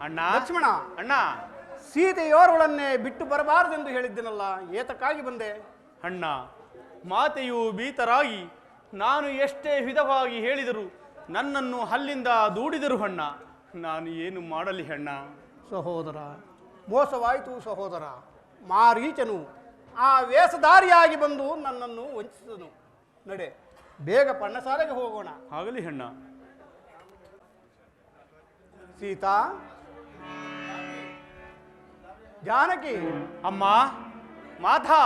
ಅಣ್ಣ ಲಕ್ಷ್ಮಣ, ಅಣ್ಣ, ಸೀತೆಯೋರ್ವಳನ್ನೇ ಬಿಟ್ಟು ಬರಬಾರದೆಂದು ಹೇಳಿದ್ದನಲ್ಲ, ಏತಕ್ಕಾಗಿ ಬಂದೆ? ಅಣ್ಣ, ಮಾತೆಯು ಭೀತರಾಗಿ ನಾನು ಎಷ್ಟೇ ವಿಧವಾಗಿ ಹೇಳಿದರು ನನ್ನನ್ನು ಅಲ್ಲಿಂದ ದೂಡಿದರು ಅಣ್ಣ. ನಾನು ಏನು ಮಾಡಲಿ ಅಣ್ಣ? ಸಹೋದರ, ಮೋಸವಾಯಿತು ಸಹೋದರ. ಮಾರೀಚನು ಆ ವೇಷಧಾರಿಯಾಗಿ ಬಂದು ನನ್ನನ್ನು ವಂಚಿಸಿದನು. ನಡೆ, ಬೇಗ ಪರ್ಣಶಾಲೆಗೆ ಹೋಗೋಣ. ಆಗಲಿ ಅಣ್ಣ. ಸೀತಾ, ಜಾನಕಿ, ಅಮ್ಮ, ಮಾತಾ,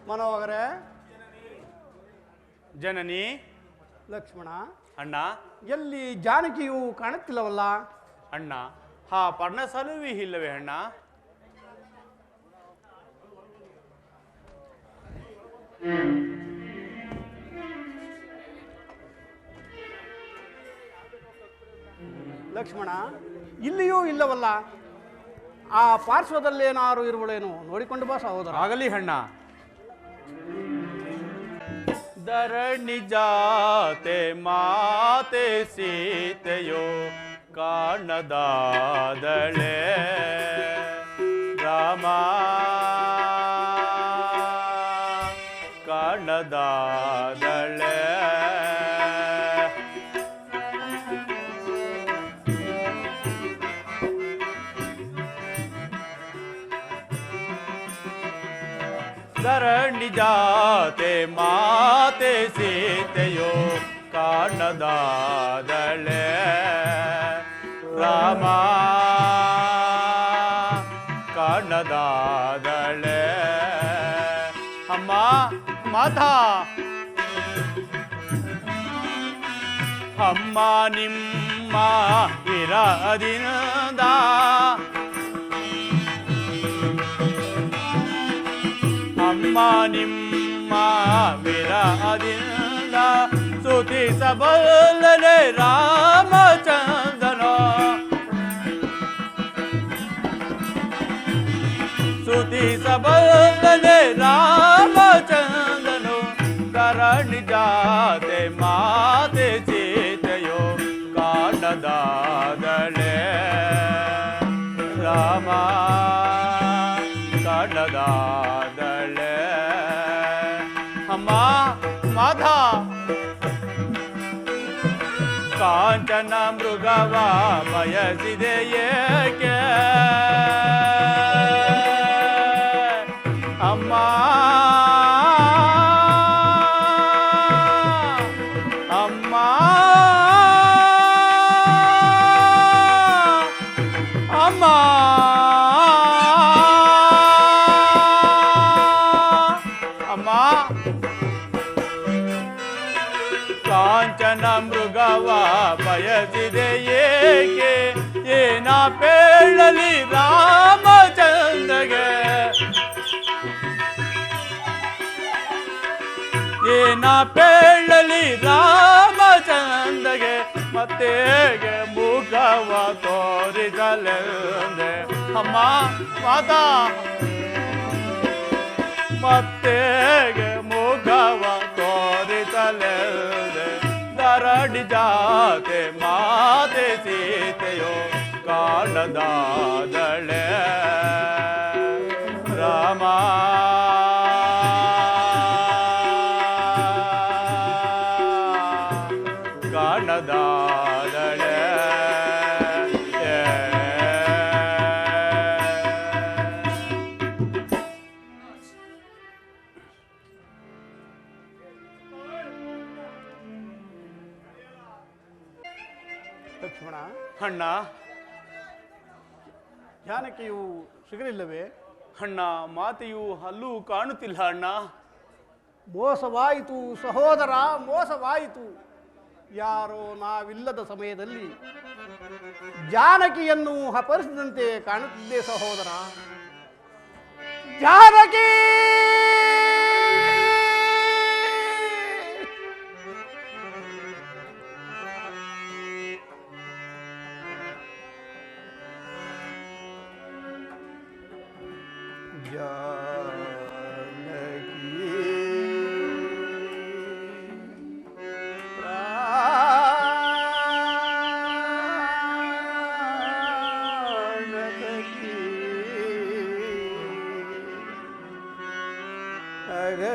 ಮನೋಹರೆ, ಜನನಿ, ಲಕ್ಷ್ಮಣ, ಅಣ್ಣ, ಎಲ್ಲಿ ಜಾನಕಿಯು ಕಾಣುತ್ತಿಲ್ಲವಲ್ಲ? ಅಣ್ಣ, ಆ ಪರ್ಣಶಾಲೆಯೂ ಇಲ್ಲವೇ ಅಣ್ಣ? ಲಕ್ಷ್ಮಣ, ಇಲ್ಲಿಯೂ ಇಲ್ಲವಲ್ಲ. ಆ ಪಾರ್ಶ್ವದಲ್ಲೇನಾರು ಇರುವಳೇನು ನೋಡಿಕೊಂಡು ಬಾ ಸಹೋದರ. ಆಗಲಿ ಅಣ್ಣ. ಧರಣಿ ಜಾತೆ ಮಾತೆ ಸೀತೆಯೋ ಕಾಣದಾದಳೆ ರಾಮ, ಕಾಣದಾದಳೆ. ಧರಣಿ ಜಾತೆ ಮಾತೆ ಸೀತೆಯೋ ಕಾಣದಾದಳೆ ರಾಮ, ಕಾಣದಾದಳೆ. ಅಮ್ಮ, ಮಾತಾ, ಅಮ್ಮ ನಿಮ್ಮ ಇರದಿಂದ ಅಮ್ಮ ನಿಮ್ಮ ವಿರಹದಿಂದ ಸ್ತುತಿಸಬಲ್ಲನೆ ರಾಮಚಂದ್ರನ, ಸ್ತುತಿಸಬಲ್ಲನೆ ರಾಮಚಂದ್ರನು. ಧರಣಿ ಜಾತೆ ಮಾತೆ ಸೀತೆಯೋ ಕಾಣದಾದಳೆ ರಾಮ, ಕಾಣದಾದಳೆ. ಅಮ್ಮ, ಮಾಧಾ, ಕಾಂಚನ ಮೃಗವ ಬಯಸಿದೆ ಏಕೆ? ಅಮ್ಮ, ಅಮ್ಮ, ಅಮ್ಮ, ಕಾಂಚನ ಮೃಗವ ಬಯಸಿದೆ ಏಕೆ? ಏನ ಪೇಳಲಿ ರಾಮಚಂದ್ರಗೆ, ಏನ ಪೇಳಲಿ ರಾಮಚಂದ್ರಗೆ. ಮತ್ತೇಗೆ ಮುಖವ ತೋರಿಸಲೆಂದೆ? ಅಮ್ಮ, ಮಾತಾ, ಮತ್ತೇಗೆ ಮುಖವ ತೋರಿಸಲೆಂದೆ? ಧರಣಿ ಜಾತೆ ಮಾತೆ ಸೀತೆಯೋ ಕಾಣದಾದಳೆ ರಾಮ, ಕಾಣದಾದಳೆ. ಲಕ್ಷ್ಮಣ, ಅಣ್ಣ, ಜಾನಕಿಯು ಸಿಗಲಿಲ್ಲವೇ? ಅಣ್ಣ, ಮಾತೆಯು ಅಲ್ಲೂ ಕಾಣುತ್ತಿಲ್ಲ ಅಣ್ಣ. ಮೋಸವಾಯಿತು ಸಹೋದರ, ಮೋಸವಾಯಿತು. ಯಾರೋ ನಾವಿಲ್ಲದ ಸಮಯದಲ್ಲಿ ಜಾನಕಿಯನ್ನು ಅಪಹರಿಸಿದಂತೆ ಕಾಣುತ್ತಿದ್ದೆ ಸಹೋದರ. ಜಾನಕಿ,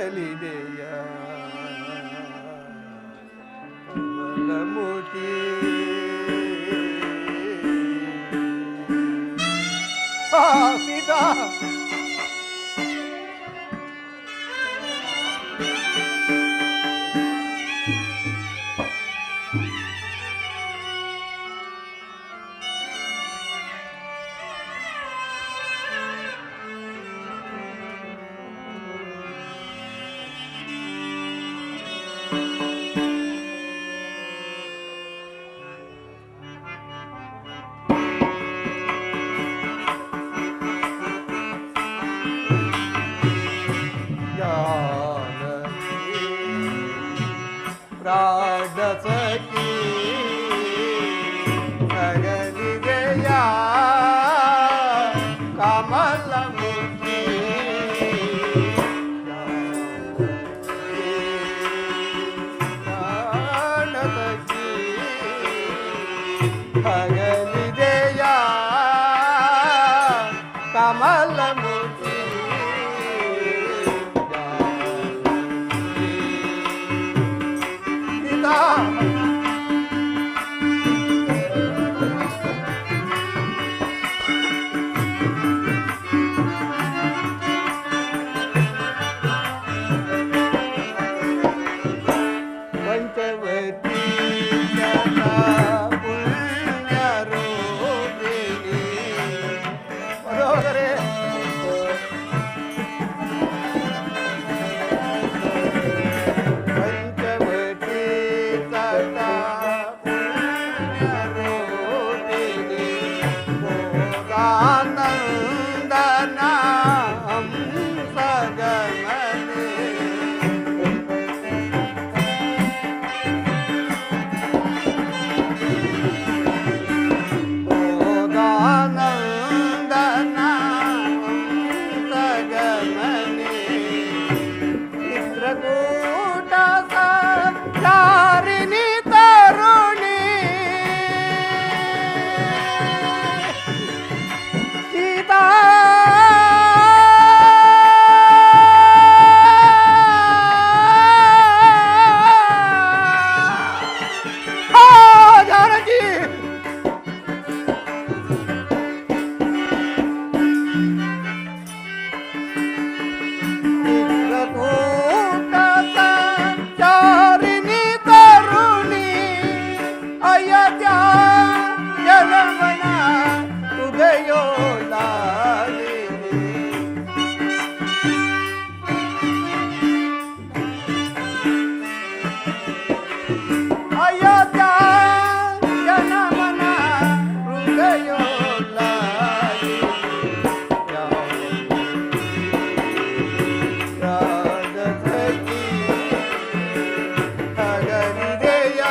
ಆಗಲಿದೆಯ ಕಮಲಮುಖಿ ಸೀತಾ ಪ್ರಾಣಸಖಿ ಅಗಲಿದೆಯ ಕಮಲಮುಖಿ ಪ್ರಾಣಸಖಿ ಅಗಲಿದೆಯ ಕಮಲಮುಖಿ ಪಂಚವತಿ ಪುಣ್ಯರೂಪಿಣಿ ಬರೋದರೆ ಪಂಚವತಿ ಸದಾ ಪುಣ್ಯರೂಪಿಣಿ ಗೋದಾನಂದನ ಹಂಸಗಮನೆ ಗೋದಾನಂದನ ಹಂಸಗಮನೆ ಚಿತ್ರಕೂಟ ಸಂಚಾರಿಣಿ ತರುಣಿ ಸೀತಾ ಜಾನಕಿ ಚಿತ್ರಕೂಟ ಸಂಚಾರಿಣಿ ತರುಣಿ ಅಯೋಧ್ಯ ಜನಮನ ಉದಯೋಲಾಲಿನಿ ಅಯೋಧ್ಯ ಜನಮನ ಹೃದಯೋಲಾಲಿನಿ ರಾಜಸಖಿ ಅಗಲಿದೆಯ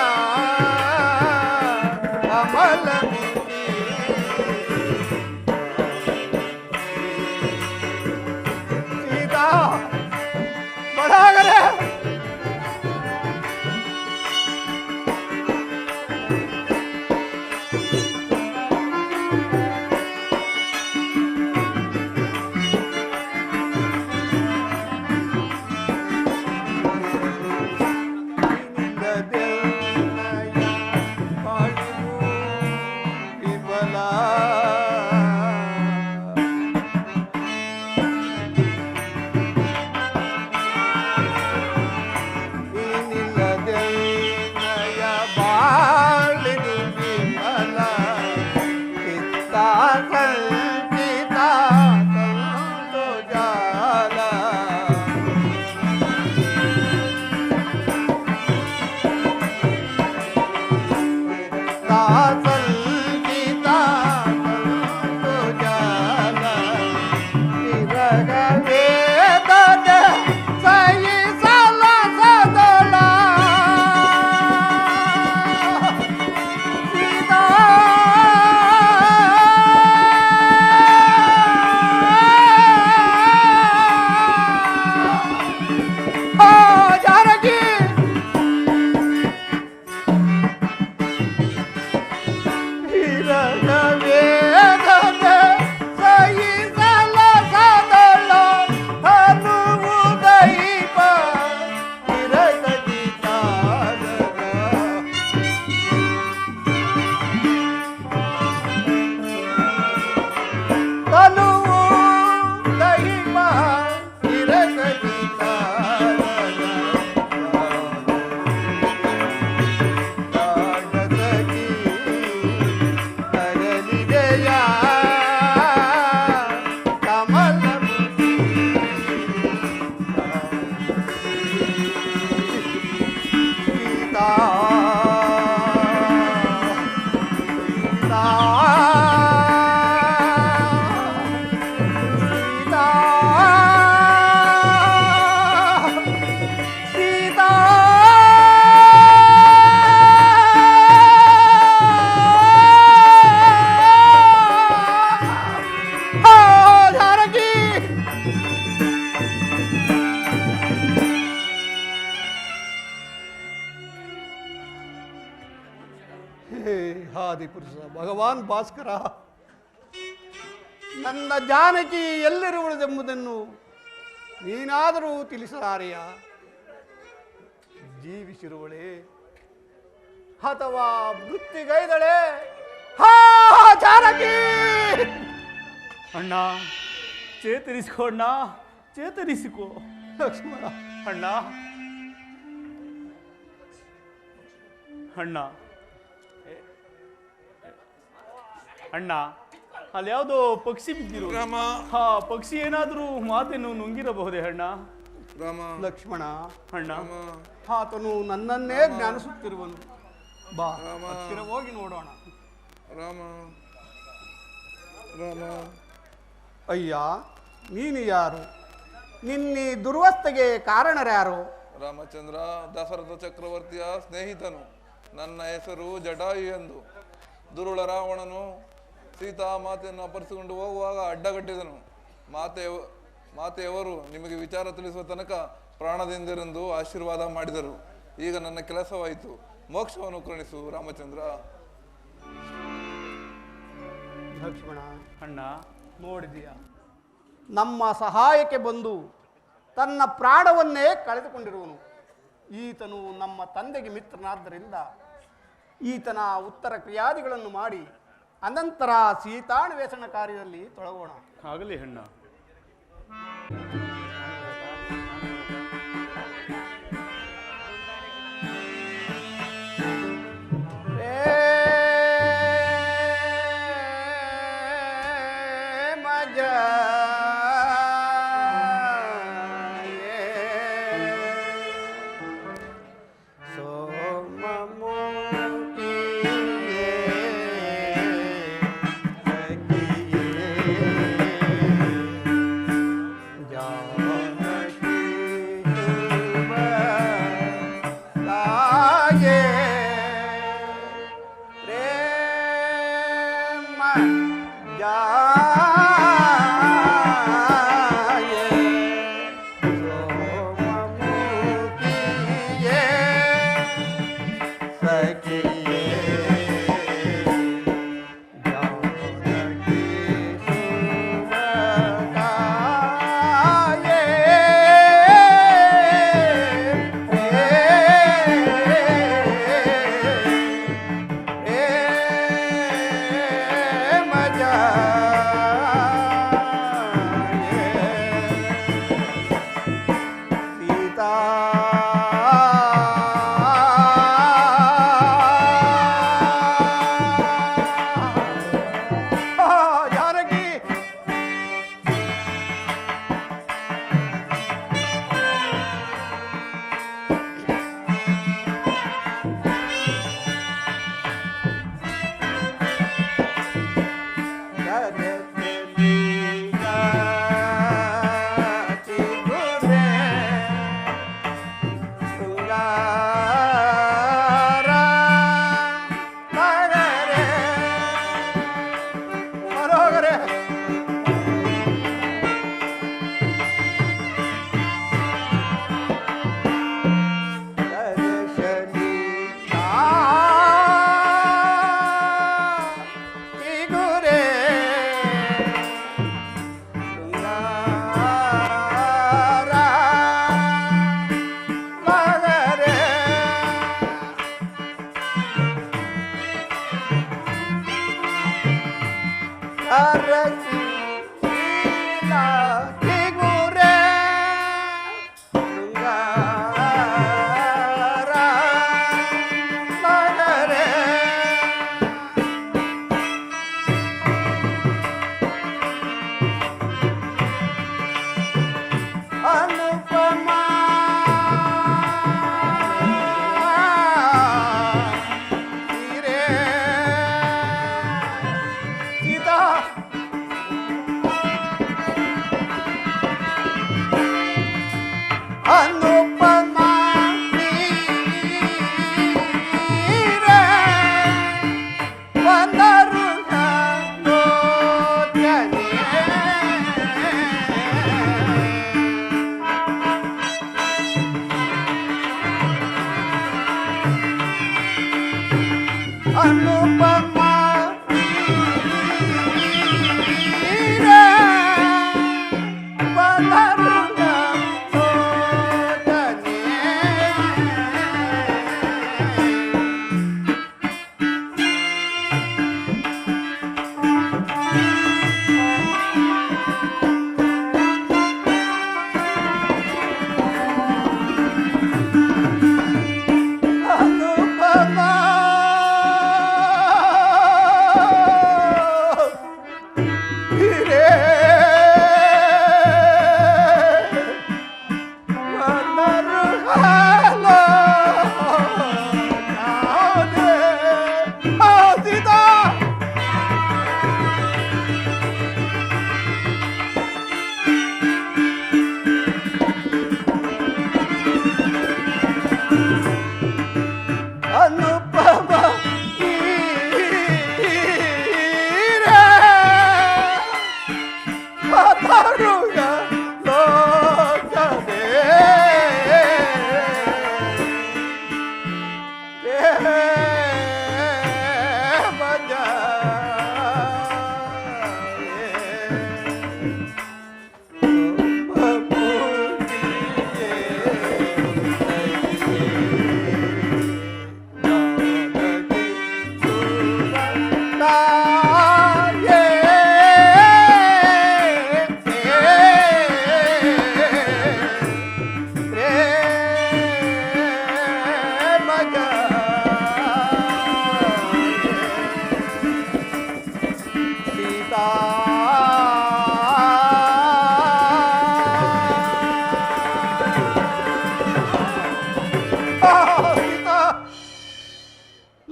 ಕಮಲಮುಖಿ ಸೀತಾ ಬಡಾಗರೆ ಹೇ ಆದಿಪುರುಷ ಭಗವಾನ್ ಭಾಸ್ಕರ, ನನ್ನ ಜಾನಕಿ ಎಲ್ಲಿರುವುದೆಂಬುದನ್ನು ನೀನಾದರೂ ತಿಳಿಸಲಾರೆಯ? ಜೀವಿಸಿರುವಳೆ ಅಥವಾ ಮೃತ್ಯುಗೈದಳೆ? ಹಾ ಜಾನಕಿ! ಅಣ್ಣ ಚೇತರಿಸಿಕೋ ಅಣ್ಣ, ಚೇತರಿಸಿಕೋ. ಲಕ್ಷ್ಮಣ, ಅಣ್ಣ ಅಣ್ಣ ಅಣ್ಣ ಅಲ್ಲಿ ಯಾವುದೋ ಪಕ್ಷಿ ಬಿದ್ದಿರು. ರಾಮ ಹಾ ಪಕ್ಷಿ ಏನಾದರೂ ಮಾತನ್ನು ನುಂಗಿರಬಹುದೇ ಅಣ್ಣ? ರಾಮ ಲಕ್ಷ್ಮಣ, ಅಣ್ಣ ರಾಮ ಆತನು ನನ್ನನ್ನೇ ಜ್ಞಾನಿಸುತ್ತಿರುವನು. ಬಾ ರಾಮ. ಹತ್ತಿರ ಹೋಗಿ ನೋಡೋಣ. ರಾಮ ರಾಮ ಅಯ್ಯ, ನೀನು ಯಾರು? ನಿನ್ನಿ ದುರ್ವಸ್ಥೆಗೆ ಕಾರಣರ್ಯಾರು? ರಾಮಚಂದ್ರ ದಶರಥ ಚಕ್ರವರ್ತಿಯ ಸ್ನೇಹಿತನು. ನನ್ನ ಹೆಸರು ಜಟಾಯು ಎಂದು. ದುರುಳ ರಾವಣನು ಸೀತಾ ಮಾತೆಯನ್ನು ಅಪಹರಿಸಿಕೊಂಡು ಹೋಗುವಾಗ ಅಡ್ಡಗಟ್ಟಿದನು. ಮಾತೆಯವರು ನಿಮಗೆ ವಿಚಾರ ತಿಳಿಸುವ ತನಕ ಪ್ರಾಣದಿಂದಿರೆಂದು ಆಶೀರ್ವಾದ ಮಾಡಿದರು. ಈಗ ನನ್ನ ಕೆಲಸವಾಯಿತು. ಮೋಕ್ಷವನ್ನು ಕರುಣಿಸು ರಾಮಚಂದ್ರ. ಲಕ್ಷ್ಮಣ, ಅಣ್ಣ ನೋಡಿದೀಯ, ನಮ್ಮ ಸಹಾಯಕ್ಕೆ ಬಂದು ತನ್ನ ಪ್ರಾಣವನ್ನೇ ಕಳೆದುಕೊಂಡಿರುವನು. ಈತನು ನಮ್ಮ ತಂದೆಗೆ ಮಿತ್ರನಾದ್ದರಿಂದ ಈತನ ಉತ್ತರ ಕ್ರಿಯಾದಿಗಳನ್ನು ಮಾಡಿ ಅನಂತರ ಸೀತಾನ್ವೇಷಣ ಕಾರ್ಯದಲ್ಲಿ ತೊಡಗೋಣ. ಆಗಲಿ ಅಣ್ಣ.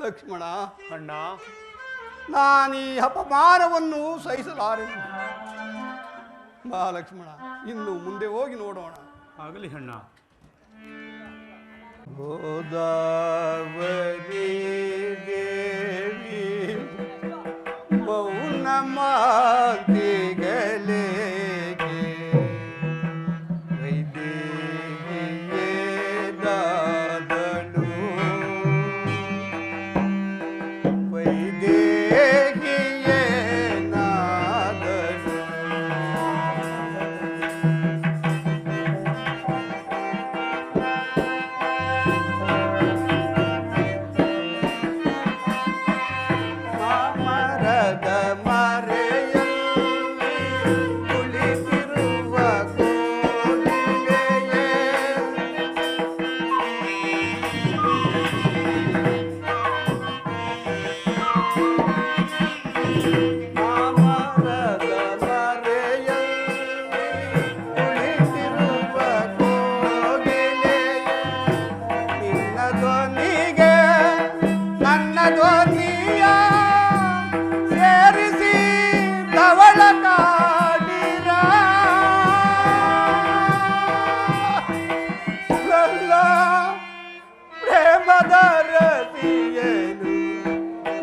ಲಕ್ಷ್ಮಣ, ಅಣ್ಣ, ನಾನೀ ಅಪಮಾನವನ್ನು ಸಹಿಸಲಾರೆನು. ಬಾ ಲಕ್ಷ್ಮಣ, ಇನ್ನು ಮುಂದೆ ಹೋಗಿ ನೋಡೋಣ. ಆಗಲಿ ಅಣ್ಣ. ಗೋದಾವರಿ ದೇವಿ ಮೌನ ಮಾತಿಗಲೇಗೆ ವೈದೇಹಿಯೇ ದಾದಳು ವೈದೇಹಿಯೇ ನಾದಳು ಮರದ ಮರೆಯಲ್ಲಿ ಕುಳಿತಿರುವ ಕೋಗಿಲೆಯೇ ಮರದ ಮರೆಯಲ್ಲಿ ಕುಳಿತಿರುವ ಕೋಗಿಲೆಯೇ ನಿನ್ನ ಧ್ವನಿಗೆ ನನ್ನ ಧ್ವನಿಯ ಸೇರಿಸಿ ಧವಳ ಕಾಡಿರ ನನ್ನ ಪ್ರೇಮದ ರತಿಯನು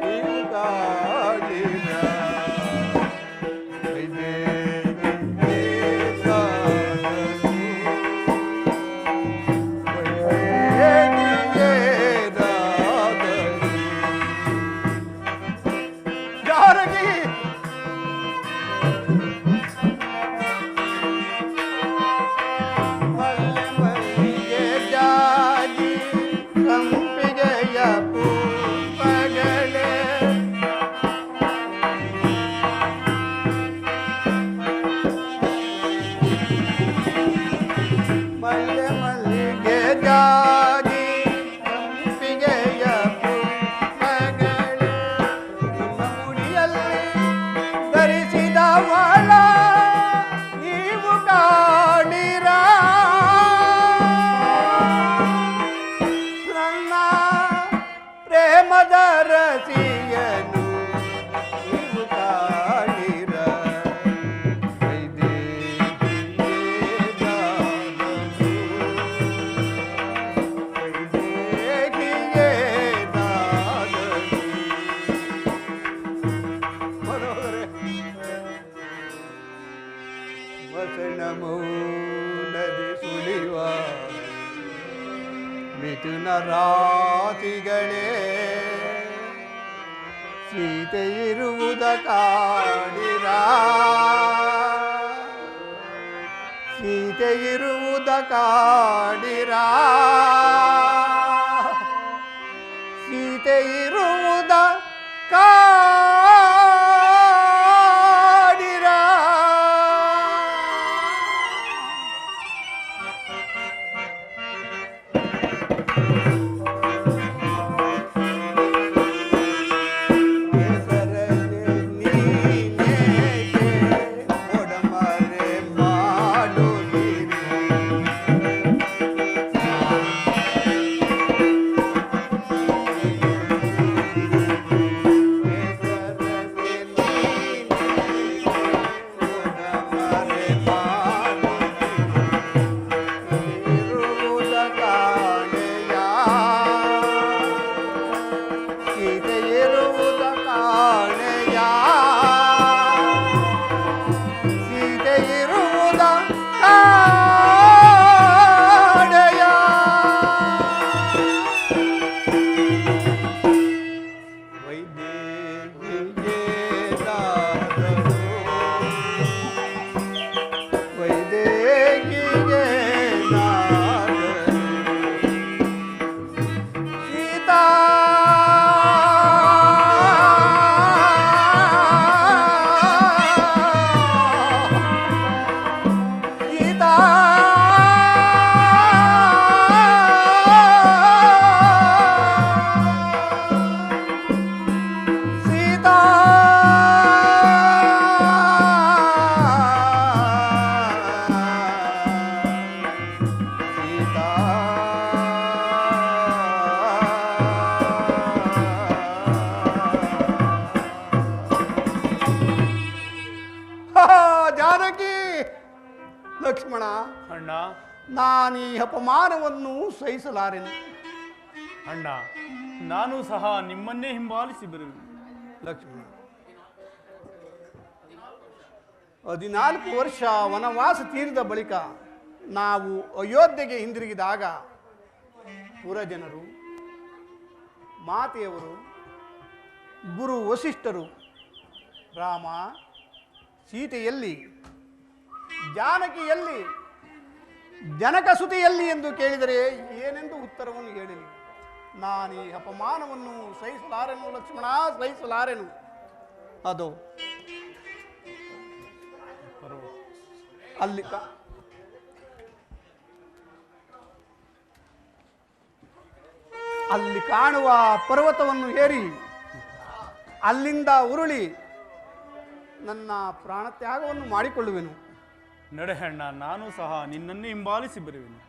ನೀವು ಕಾಡಿರ ಜಾರಗಿ ಮಲ್ಲೆ ಮಲ್ಲಿಗೆ ಜಾಜಿ ಸಂಪಿಗೆಯ ಪುಷ್ಪಗಳೇ ಮಲ್ಲೆ ಮಲ್ಲಿಗೆ ಜಾಜಿ ಸಂಪಿಗೆಯ ಪುಷ್ಪಗಳೇ ನಿಮ್ಮ ಮುಡಿಯಲ್ಲಿ ಧರಿಸಿದವಳ ನೀವು ಕಾಣಿರ ನನ್ನ ಪ್ರೇಮದ ರಸಿಯನು ನೀವು ಕಾಣಿರ ವೈದೇಹಿಯೇ ದಾನನು ವೈದೇಹಿಯೇ ದಾನನು ಮನೋಹರೆ ವಸನ ಮೌನದಿ ಸುಳಿಯುವ ಮಿಥುನ ರಾತಿಗಳೇ ಸೀತೆ ಇರುವುದ ಕಾಡಿರ ಸೀತೆ ಇರುವುದ ಕಾಡಿರ ಸೀತೆ ಇರುವುದ ಕಾಡಿರ ಲಕ್ಷ್ಮಣ, ಅಣ್ಣ, ನಾನೀ ಅಪಮಾನವನ್ನು ಸಹಿಸಲಾರೆನು. ಅಣ್ಣ, ನಾನು ಸಹ ನಿಮ್ಮನ್ನೇ ಹಿಂಬಾಲಿಸಿ ಬರುವೆ. ಲಕ್ಷ್ಮಣ, 14 ವರ್ಷ ವನವಾಸ ತೀರಿದ ಬಳಿಕ ನಾವು ಅಯೋಧ್ಯೆಗೆ ಹಿಂದಿರುಗಿದಾಗ ಪುರಜನರು, ಮಾತೆಯವರು, ಗುರು ವಸಿಷ್ಠರು ರಾಮ ಸೀತೆಯಲ್ಲಿ, ಜಾನಕಿಯಲ್ಲಿ, ಜನಕಸುತಿಯಲ್ಲಿ ಎಂದು ಕೇಳಿದರೆ ಏನೆಂದು ಉತ್ತರವನ್ನು ಹೇಳಿರಿ. ನಾನು ಈ ಅಪಮಾನವನ್ನು ಸಹಿಸಲಾರೆನು ಲಕ್ಷ್ಮಣ, ಸಹಿಸಲಾರೆನು. ಅದು ಅಲ್ಲಿ ಕಾಣುವ ಪರ್ವತವನ್ನು ಏರಿ ಅಲ್ಲಿಂದ ಉರುಳಿ ನನ್ನ ಪ್ರಾಣತ್ಯಾಗವನ್ನು ಮಾಡಿಕೊಳ್ಳುವೆನು. ನಡೆ ಅಣ್ಣ, ನಾನು ಸಹ ನಿನ್ನನ್ನೇ ಹಿಂಬಾಲಿಸಿ ಬರುವೆನು.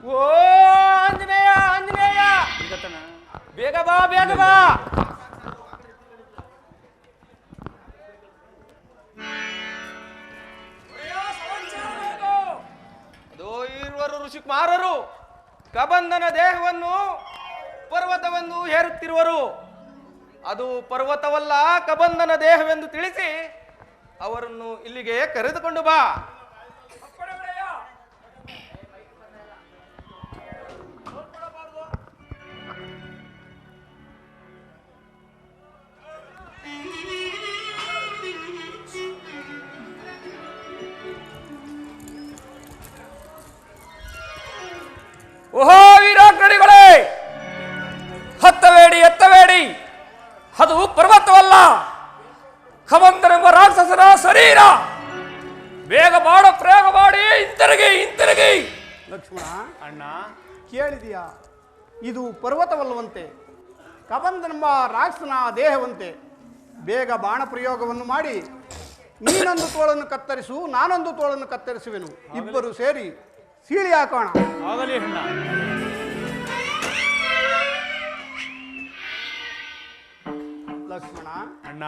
ಓ ಆಂಜನೇಯ, ಆಂಜನೇಯ, ಬೇಗ ಬಾ, ಬೇಗ ಬಾ. ಅದು ಇರುವರು ಋಷಿಕುಮಾರರು ಕಬಂಧನ ದೇಹವನ್ನು ಪರ್ವತವನ್ನು ಹೇರುತ್ತಿರುವರು. ಅದು ಪರ್ವತವಲ್ಲ, ಕಬಂಧನ ದೇಹವೆಂದು ತಿಳಿಸಿ ಅವರನ್ನು ಇಲ್ಲಿಗೆ ಕರೆದುಕೊಂಡು ಬಾ. ಓಹೋ ವೀರಾಗ್ರಣಿಗಳೇ, ಹತ್ತಬೇಡಿ, ಎತ್ತಬೇಡಿ. ಅದು ಪರ್ವತವಲ್ಲ, ಕಬಂಧನೆಂಬ ರಾಕ್ಷಸನ ಶರೀರ. ಬೇಗ ಮಾಡ, ಪ್ರಯೋಗ ಮಾಡಿ, ಹಿಂತಿರುಗಿ, ಹಿಂತಿರುಗಿ. ಲಕ್ಷ್ಮಣ, ಅಣ್ಣ, ಕೇಳಿದೆಯಾ? ಇದು ಪರ್ವತವಲ್ಲವಂತೆ, ಕಬಂಧನೆಂಬ ರಾಕ್ಷಸನ ದೇಹವಂತೆ. ಬೇಗ ಬಾಣ ಪ್ರಯೋಗವನ್ನು ಮಾಡಿ ನೀನೊಂದು ತೋಳನ್ನು ಕತ್ತರಿಸು, ನಾನೊಂದು ತೋಳನ್ನು ಕತ್ತರಿಸುವೆನು. ಇಬ್ಬರು ಸೇರಿ ಸೀಳಿ ಹಾಕೋಣ. ಆಗಲಿ ಅಣ್ಣ. ಲಕ್ಷ್ಮಣ, ಅಣ್ಣ,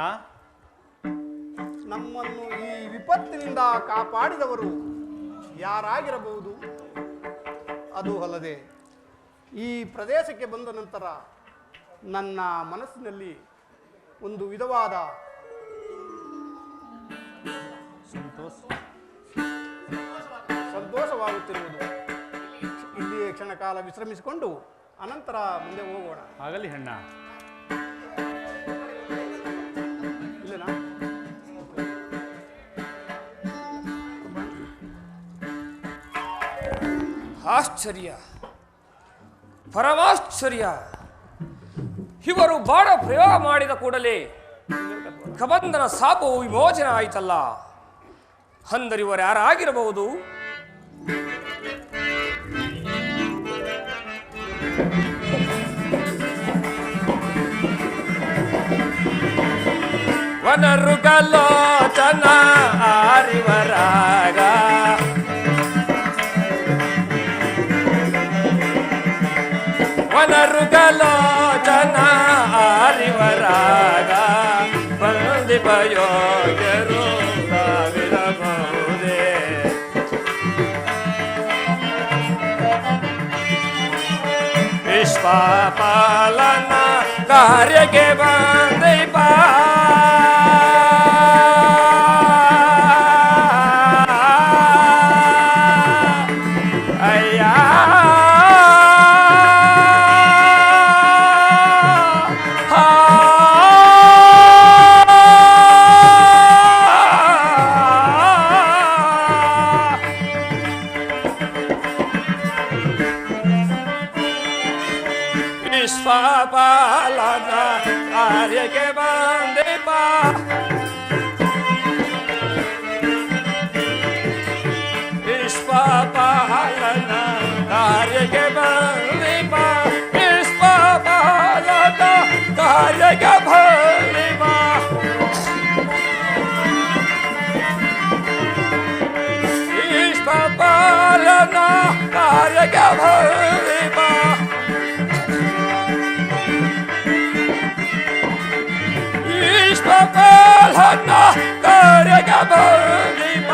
ನಮ್ಮನ್ನು ಈ ವಿಪತ್ತಿನಿಂದ ಕಾಪಾಡಿದವರು ಯಾರಾಗಿರಬಹುದು? ಅದು ಅಲ್ಲದೆ ಈ ಪ್ರದೇಶಕ್ಕೆ ಬಂದ ನಂತರ ನನ್ನ ಮನಸ್ಸಿನಲ್ಲಿ ಒಂದು ವಿಧವಾದ ಸಂತೋಷವಾಗುತ್ತಿರುವುದು. ಇಲ್ಲಿಯೇ ಕ್ಷಣಕಾಲ ವಿಶ್ರಮಿಸಿಕೊಂಡು ಅನಂತರ ಮುಂದೆ ಹೋಗೋಣ. ಆಗಲಿ ಅಣ್ಣ. ಇಲ್ಲನಾ? ಆಶ್ಚರ್ಯ, ಪರಮಾಶ್ಚರ್ಯ. ಇವರು ಬಾಣ ಪ್ರಯೋಗ ಮಾಡಿದ ಕೂಡಲೇ ಕಬಂಧನ ಶಾಪವು ವಿಮೋಚನೆ ಆಯಿತಲ್ಲ. ಅಂದರಿವರು ಯಾರಾಗಿರಬಹುದು? ವನರುಗಲೋಚನ ಆರಿವರಾಗ ವನರುಗಲೋಚನ ಆರಿವರಾಗ ಬಂದಿಪಯೋಗ್ಯರು ನಾವಿರಬಹುದೇ. ವಿಶ್ವಪಾಲನ ಕಾರ್ಯಕ್ಕೆ ಬಂದಿಪ ವಿಶ್ವಪಾಲನ ಕಾರ್ಯಕ್ಕೆ ಬಂದಿಪ ವಿಶ್ವಪಾಲನ ಕಾರ್ಯಕ್ಕೆ ಬಂದಿಪ ವಿಶ್ವಪಾಲನ ಕಾರ್ಯಕ್ಕೆ ಬಂದಿಪ ವಿಶ್ವಪಾಲನ ಕಾರ್ಯಕ್ಕೆ ಬಂದಿಪ ವಿಶ್ವಪಾಲನ ಕಾರ್ಯಕ್ಕೆ ಬಂದಿಪ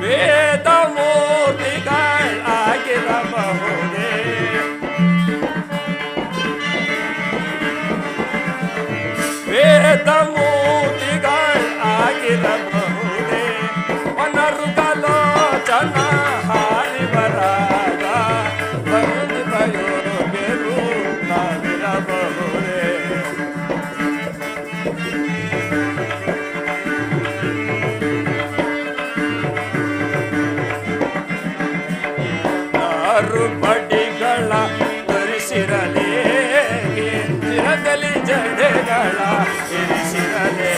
ವೇದ ಮೂರ್ತಿಗಳಾಗಿರಬಹುದೇ. ವೇದ ಮೂರ್ತಿಗಳಾಗಿರಬಹುದೇ. ವನರುಗಲೋಚನ ಹಾರಿವರಾಗ ಬಂದಿಪಯೋಗ್ಯರು ನಾವಿರಬಹುದೇ. ಬಡಿಗಳ ಧರಿಸಿರಲೇ ಚಿರದಲ್ಲಿ ಜಡೆಗಳ ಇರಿಸಿರಲೇ.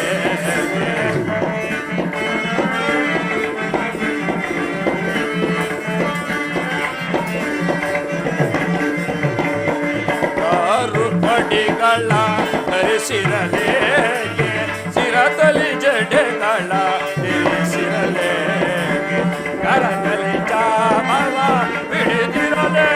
ಬಡಿಗಳ ಧರಿಸಿರಲೇ ಚಿರದಲ್ಲಿ ಜಡೆಗಳ ಇರಿಸಿರಲೇ. ಕರದಲ್ಲಿ ಚಾಮವ ಬಿಡಿದಿರಲೇ.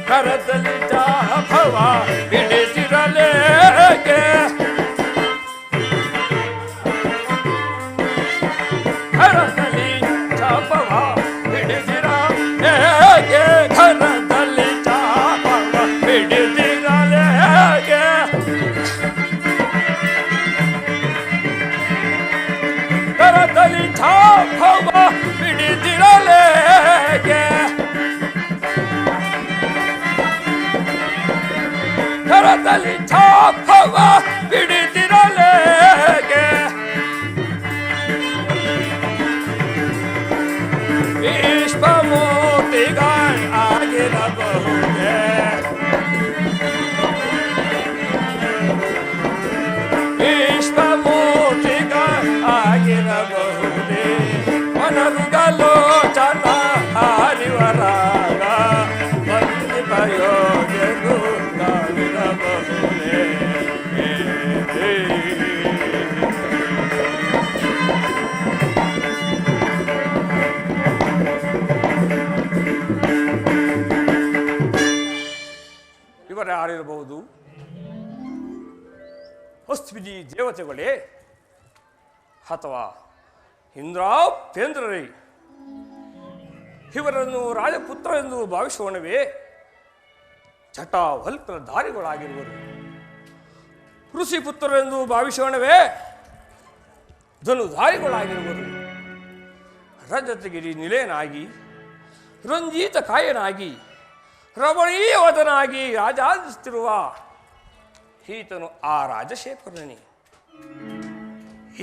ಕರದಲ್ಲಿ ಚಾಮವ ಬಿಡಿದಿರಲೇ. ಕರದಲ್ಲಿ ಚಾಪವ ಹಿಡಿದಿರ ಹೇಗೆ ಕರದಲ್ಲಿ ಚಾಪವ ಹಿಡಿದಿರಲೇ. ಕರದಲ್ಲಿ ಚಾಪವ ಹಿಡಿದಿರಲೇ. ಕರದಲ್ಲಿ ಚಾಪವ ಹಿಡಿದಿರಲೇ. ವಿಶ್ವಮೂರ್ತಿಗಳಾಗಿರಬಹುದೇ. ವಿಶ್ವಮೂರ್ತಿಗಳಾಗಿರಬಹುದೇ. ವನರುಗಲೋಚನ ಹಾರಿವರಾಗ ಬಂದಿಪಯೋಗ್ಯರು ನಾವಿರಬಹುದೇ. ಅಸ್ವಿನಿ ದೇವತೆಗಳೇ ಅಥವಾ ಇಂದ್ರಾಪೇಂದ್ರರೇ, ಇವರನ್ನು ರಾಜಪುತ್ರ ಎಂದು ಭಾವಿಸೋಣವೇ? ಜಟಾವಲ್ಕಲ ದಾರಿಗಳಾಗಿರುವರು. ಋಷಿಪುತ್ರರೆಂದು ಭಾವಿಸೋಣವೇ? ಧನುಧಾರಿಗಳಾಗಿರುವರು. ರಜತಗಿರಿ ನಿಲಯನಾಗಿ, ರಂಜಿತ ಕಾಯನಾಗಿ, ರಮಣೀಯವದನಾಗಿ ರಾಜಾದಿಸುತ್ತಿರುವ ಈತನು ಆ ರಾಜಶೇಖರನೇ.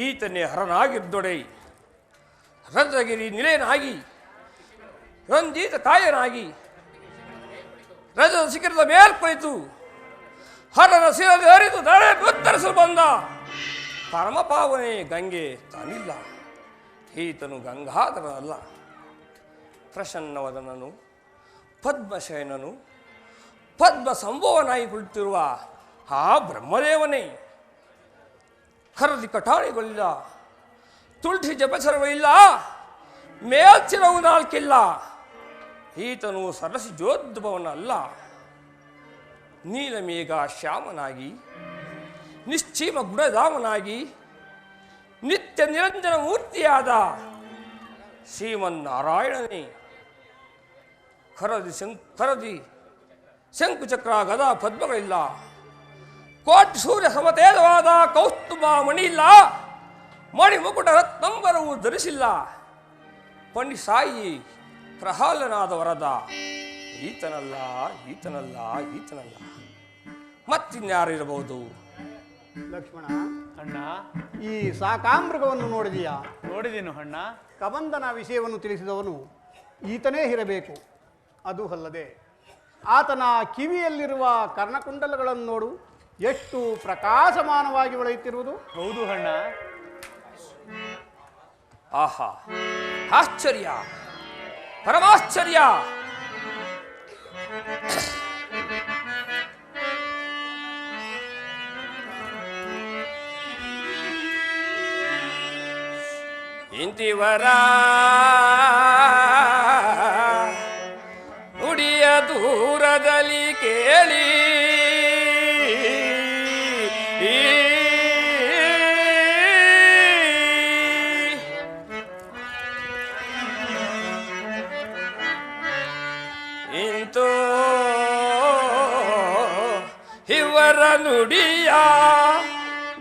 ಈತನೇ ಹರನಾಗಿದ್ದೊಡೆ. ರಜಗಿರಿ ನಿಲಯನಾಗಿ, ರಂಜಿತ ಕಾಯನಾಗಿ, ರಜದ ಶಿಖರದ ಮೇಲ್ಕುಳಿತು ಹರನ ಶಿರದಲ್ಲಿ ಹರಿದು ಧರೆ ಉತ್ತರಿಸಲು ಬಂದ ಪರಮಪಾವನೆ ಗಂಗೆ ತಾನಿಲ್ಲ. ಈತನು ಗಂಗಾಧರನಲ್ಲ. ಪ್ರಸನ್ನವದನನು, ಪದ್ಮಶಯನನು, ಪದ್ಮ ಸಂಭವನಾಗಿ ಕುಳಿತಿರುವ ಆ ಬ್ರಹ್ಮದೇವನೇ. ಖರದಿ ಕಟಾಣಿಗಳಿಲ್ಲ, ತುಳಸಿ ಜಪಸರವಿಲ್ಲ, ಮೇಲ್ಚಿರವು ನಾಲ್ಕಿಲ್ಲ. ಈತನು ಸರಸಿ ಜೋದ್ಭವನಲ್ಲ. ನೀಲಮೇಘ ಶ್ಯಾಮನಾಗಿ, ನಿಶ್ಚೀಮ ಗುಣಧಾಮನಾಗಿ, ನಿತ್ಯ ನಿರಂಜನ ಮೂರ್ತಿಯಾದ ಶ್ರೀಮನ್ನಾರಾಯಣನೇ. ಖರದಿ ಶಂಕುಚಕ್ರ ಗದಾ ಪದ್ಮಗಳಿಲ್ಲ. ಕೋಟಿ ಸೂರ್ಯ ಸಮತೇಜವಾದ ಕೌಸ್ತುಭ ಮಣಿ ಇಲ್ಲ. ಮಣಿ ಮುಕುಟ ರತ್ನಂಬರವು ಧರಿಸಿಲ್ಲ. ಪಂಡಿ ಸಾಯಿ ಪ್ರಹ್ಲಾದನಾದ ವರದ. ಈತನಲ್ಲ, ಈತನಲ್ಲ, ಈತನಲ್ಲ. ಮತ್ತಿನ್ಯಾರಿರಬಹುದು? ಲಕ್ಷ್ಮಣ, ಅಣ್ಣ, ಈ ಸಾಕಾಮೃಗವನ್ನು ನೋಡಿದೀಯಾ? ನೋಡಿದೀನು ಅಣ್ಣ. ಕಬಂಧನ ವಿಷಯವನ್ನು ತಿಳಿಸಿದವನು ಈತನೇ ಇರಬೇಕು. ಅದು ಅಲ್ಲದೆ ಆತನ ಕಿವಿಯಲ್ಲಿರುವ ಕರ್ಣಕುಂಡಲಗಳನ್ನು ನೋಡು, ಎಷ್ಟು ಪ್ರಕಾಶಮಾನವಾಗಿ ಹೊಳೆಯುತ್ತಿರುವುದು. ಹೌದು ಅಣ್ಣ. ಆಹಾ, ಆಶ್ಚರ್ಯ, ಪರಮಾಶ್ಚರ್ಯ. ಇಂತಿವರ ನುಡಿಯ ದೂರದಲ್ಲಿ ಕೇಳಿ, ಇಂತು ಇವರ ನುಡಿಯ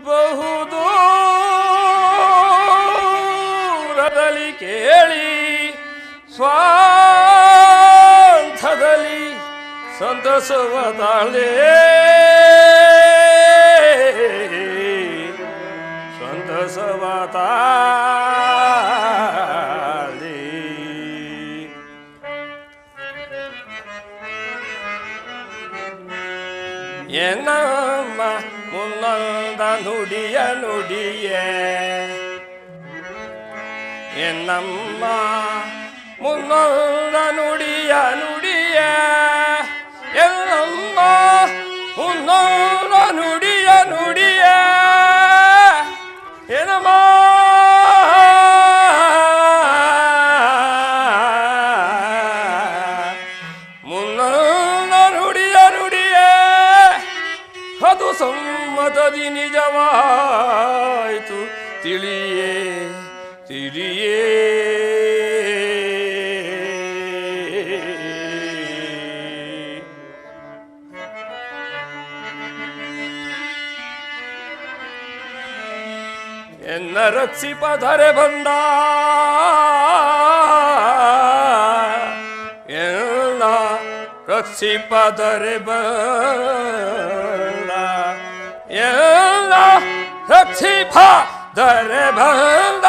ಬಹುದೂರದಲ್ಲಿ ಕೇಳಿ, ಸ್ವಾಂತದಲ್ಲಿ ಸಂತಸವ ತಾಳೆ, ಸಂತಸವ ತಾಳೆ. ಎನ್ನಮ್ಮ ಮುನ್ನೊಂದ ನುಡಿಯ ನುಡಿಯೇ, ಎನ್ನಮ್ಮ ಮುನ್ನೊಂದ ನುಡಿಯ ನುಡಿಯೇ, ಎನ್ನಮ್ಮ ಮುನ್ನೊಂದ ನುಡಿಯ ನುಡಿಯೇ, ಏನಮ್ಮ ಮುನ್ನೊಂದ ನುಡಿಯ ನುಡಿಯೇ. ಅದು ಸಮ್ಮತದಿ ನಿಜವಾಯಿತು ತಿಳಿಯೇ, ತಿಳಿಯೇ. ಎನ್ನ ರಕ್ಷಿಪದರೆ ಬಂದ, ಎನ್ನ ರಕ್ಷಿಪದರೆ ಬಂದ, ಎಲ್ಲ ರಕ್ಷಿಪದರೆ ಬಂದ.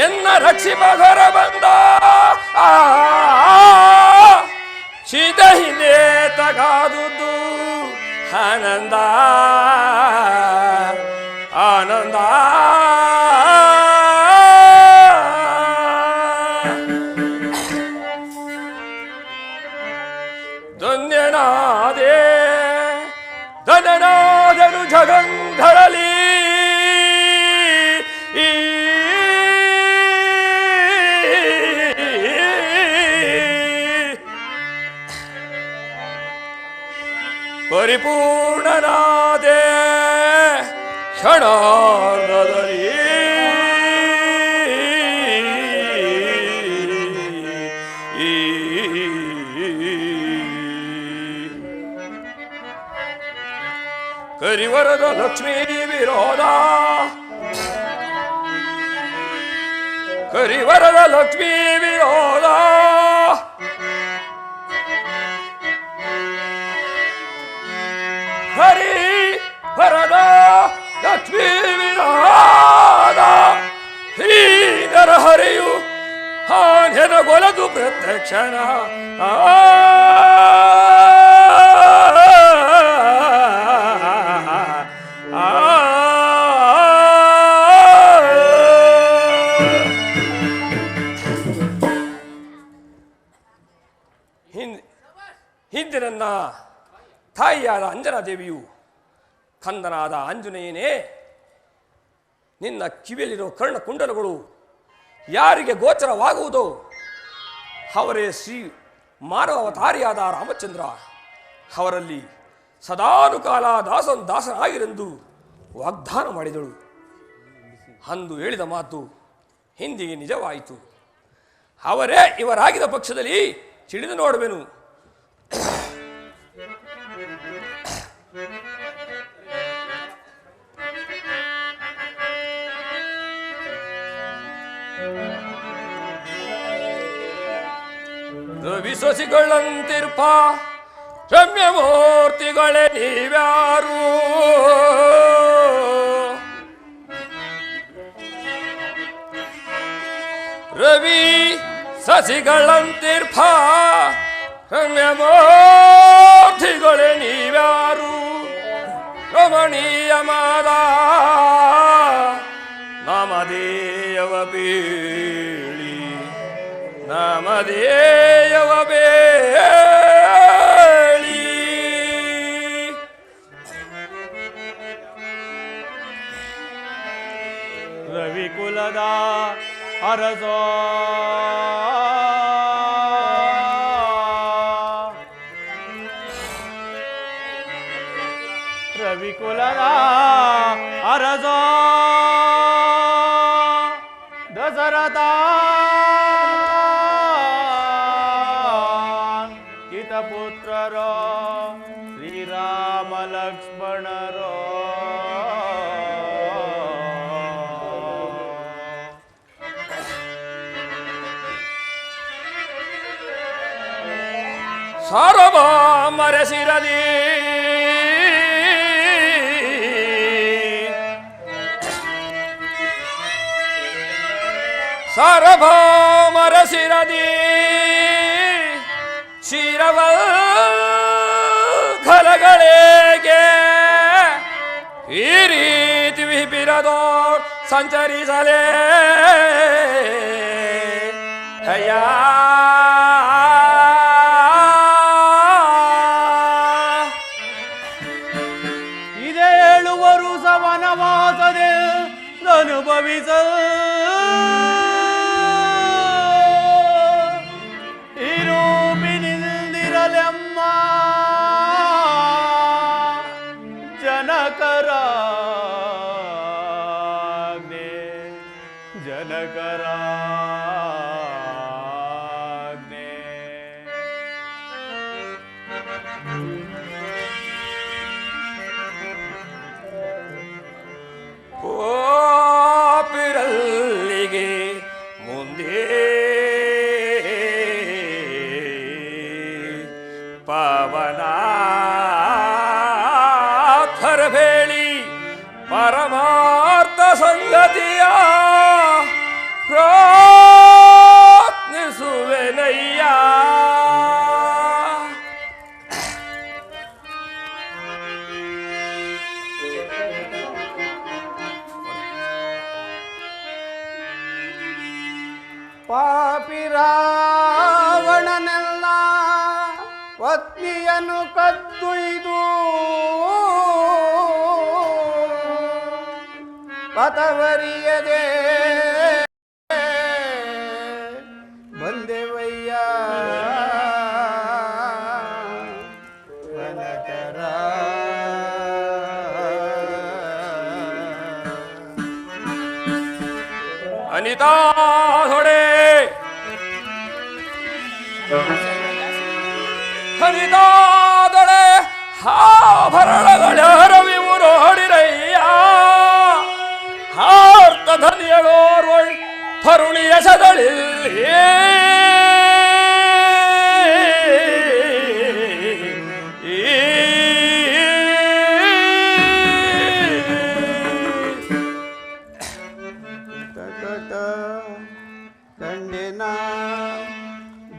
ಎನ್ನ ರಕ್ಷಿಪದರ ಬಂದ, ಚಿದ ಹಿಂದೆ ತಗಾದುದು ಆನಂದ, ಆನಂದ. ಧನ್ಯನಾದೆ, ಧನ್ಯನಾದನು ಜಗಂಧರಲಿ, ಪರಿಪೂರ್ಣನಾದೆ ಕ್ಷಣಾರ್ಧದಲ್ಲಿ ಕರಿವರದ ಲಕ್ಷ್ಮೀ ವಿರೋಧ ಕರಿವರದ ಲಕ್ಷ್ಮೀ ವಿರೋಧ ಹರಿ ವರದ ಲಕ್ಷ್ಮೀ ವಿರೋಧ ಶ್ರೀಧರ ಹರಿಯು ಹಾನೆನಗೊಲದು ಪ್ರತ್ಯಕ್ಷಣ ಹಿಂದೆ ನನ್ನ ತಾಯಿಯಾದ ಅಂಜನಾದೇವಿಯು ಕಂದನಾದ ಆಂಜನೇಯನೇ ನಿನ್ನ ಕಿವಿಯಲ್ಲಿರೋ ಕರ್ಣಕುಂಡಲಗಳು ಯಾರಿಗೆ ಗೋಚರವಾಗುವುದೋ ಅವರೇ ಶ್ರೀ ಮಾನವ ಅವತಾರಿಯಾದ ರಾಮಚಂದ್ರ. ಅವರಲ್ಲಿ ಸದಾನುಕಾಲ ದಾಸನಾಗಿರೆಂದು ವಾಗ್ದಾನ ಮಾಡಿದಳು. ಅಂದು ಹೇಳಿದ ಮಾತು ಹಿಂದಿಗೆ ನಿಜವಾಯಿತು. ಅವರೇ ಇವರಾಗಿದ ಪಕ್ಷದಲ್ಲಿ ತಿಳಿದು ನೋಡುವೆನು. ರವಿ ಸೊಸಿಗಳಂತಿರ್ಪ ರಮ್ಯಮೂರ್ತಿಗಳೇ ನೀವ್ಯಾರು? ರವಿ ಸಸಿಗಳಂತಿರ್ಪ ರಮ್ಯಮೂರ್ತಿಗಳೇ ನೀವ್ಯಾರು? ರಮಣೀಯಮಾದ ನಾಮಧೇಯವ ಬೇಳಿ ನಾಮಧೇಯವ ಬೇಳಿ ರವಿಕುಲದ ಅರಸ ರವಿಕುಲದ ಅರಸ ದಶರಥ ಪುತ್ರರ ಶ್ರೀರಾಮ ಲಕ್ಷ್ಮಣರ ಸಾರ್ವಭೌಮರ ಶಿರದಿ ಸಾರ್ವಭೌಮರ ಶಿರದಿ ಶಿರವಲ್ಕಲಗಳಿಗೆ ಈ ರೀತಿ ವಿಪಿರದೋ ಸಂಚರಿಸಲೇ ಅಯ್ಯ ಇದೇ 7 ವರುಷ ವನವಾಸದೆ ಅನುಭವಿಸ ಜನಕರಾಜ್ಞೆ ಪಾಪಿರಲ್ಲಿಗೆ ಮುಂದೆ ಪವನಾಥರಬೇಳಿ ಪರಮಾರ್ಥ ಸಂಗತಿಯ ಪ್ರಾರ್ಥಿಸುವೆನಯ್ಯ. ಪಾಪಿ ರಾವಣನೆಲ್ಲ ಪತ್ನಿಯನ್ನು ಕದ್ದೊಯ್ದು ಪತವರಿಯದೆ ಬಂದೆವಯ್ಯ ವನಕರಾಜ್ಞೆ. ಹರಿತಾದೊಡೆ ಹರಿತಾದೊಡೆ ಆಭರಣಗಳರವಿವು ಹೊಡಿರಯ್ಯ ಹಾರ್ತ ಧನಿಯಳೋರ್ವಳ್ ತರುಣಿಯ ಸದಳಿಲ್ಲಿ ಕಂಡಿನ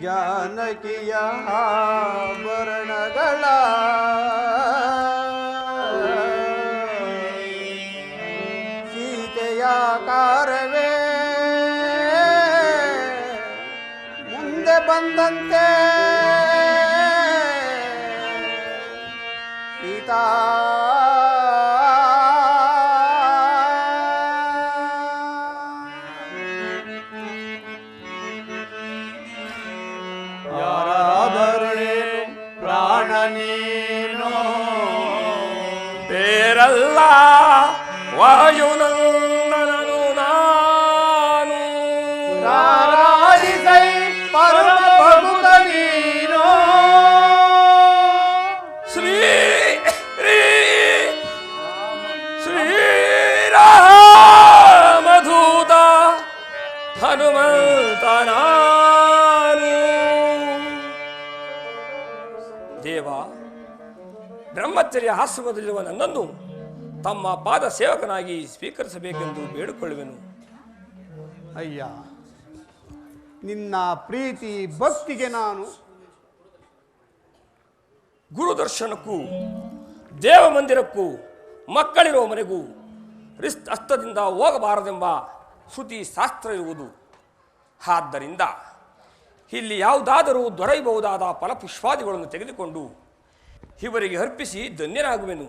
ಜಾನಕಿಯ ಆಭರಣಗಳ ಸೀತೆಯ ಕಾರವೇ ಮುಂದೆ ಬಂದಂತೆ ಸೀತಾ ನೀನು ಬೇರಲ್ಲ ವಾಯುನಂದನನು ನಾನು ರಾರಾಜಿಸೈ ಪರಮ ಪ್ರಭುತ ನೀನು ಶ್ರೀ ಶ್ರೀರಾಮಧೂತ ಹನುಮಂತನ ದೇವ, ಬ್ರಹ್ಮಚರ್ಯ ಆಶ್ರಮದಲ್ಲಿರುವ ನನ್ನನ್ನು ತಮ್ಮ ಪಾದ ಸೇವಕನಾಗಿ ಸ್ವೀಕರಿಸಬೇಕೆಂದು ಬೇಡಿಕೊಳ್ಳುವೆನು. ಅಯ್ಯ, ನಿನ್ನ ಪ್ರೀತಿ ಭಕ್ತಿಗೆ ನಾನು ಗುರುದರ್ಶನಕ್ಕೂ ದೇವ ಮಂದಿರಕ್ಕೂ ಮಕ್ಕಳಿರುವ ಮನೆಗೂ ಹಸ್ತದಿಂದ ಹೋಗಬಾರದೆಂಬ ಶ್ರುತಿ ಶಾಸ್ತ್ರ ಇರುವುದು. ಆದ್ದರಿಂದ ಇಲ್ಲಿ ಯಾವುದಾದರೂ ದೊರೆಯಬಹುದಾದ ಫಲಪುಷ್ಪಾದಿಗಳನ್ನು ತೆಗೆದುಕೊಂಡು ಇವರಿಗೆ ಅರ್ಪಿಸಿ ಧನ್ಯನಾಗುವೆನು.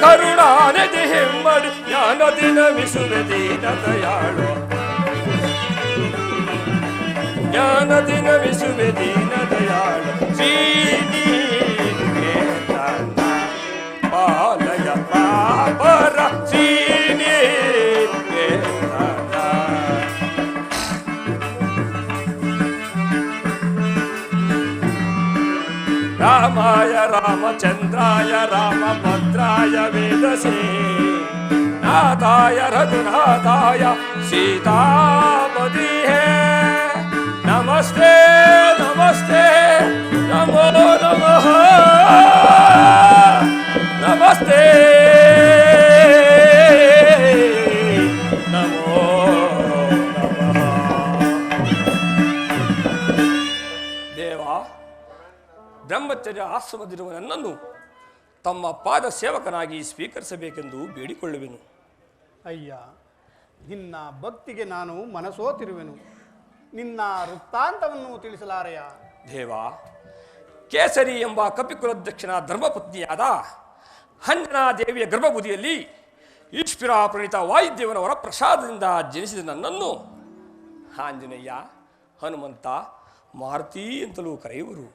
ಕರುಣಾನಿಧಿ ಹಿಮ್ಮಡಿ ಜ್ಞಾನ ದಿನ ವಿಸುವೆ ದೀನ ದಯಾಳು ಜ್ಞಾನ ದಿನ ವಿಸುವೆ ದೀನ ದಯಾಳು ಶ್ರೀನಿ ಪಾಲಯ ಪಾಪರ ರಾಮಾಯ ರಾಮಚಂದ್ರಾಯ ರಾಮಭದ್ರಾಯ ವೇದಸೇ ನಾಥಾಯ ರಘುನಾಥಾಯ ಸೀತಾಪತಿ ಹೇ ನಮಸ್ತೆ ನಮಸ್ತೆ ನಮೋ ನಮಃ ನಮಸ್ತೆ ನಮೋ ನಮಃ. ದೇವ, ಬ್ರಹ್ಮಚರ್ಯ ಆಶ್ರಮದಿರುವ ನನ್ನನ್ನು ತಮ್ಮ ಪಾದ ಸೇವಕನಾಗಿ ಸ್ವೀಕರಿಸಬೇಕೆಂದು ಬೇಡಿಕೊಳ್ಳುವೆನು. ಅಯ್ಯ, ನಿನ್ನ ಭಕ್ತಿಗೆ ನಾನು ಮನಸೋತಿರುವೆನು. ನಿನ್ನ ವೃತ್ತಾಂತವನ್ನು ತಿಳಿಸಲಾರೆಯ? ದೇವ, ಕೇಸರಿ ಎಂಬ ಕಪಿಕುಲಧ್ಯಕ್ಷನ ಧರ್ಮಪತ್ನಿಯಾದ ಅಂಜನಾ ದೇವಿಯ ಗರ್ಭಗುದಿಯಲ್ಲಿ ಈಶ್ವರ ಪ್ರಣೀತ ವಾಯುದೇವನ ವರಪ್ರಸಾದದಿಂದ ಜನಿಸಿದ ನನ್ನನ್ನು ಆಂಜನೇಯ, ಹನುಮಂತ, ಮಾರುತಿ ಅಂತಲೂ ಕರೆಯುವರು.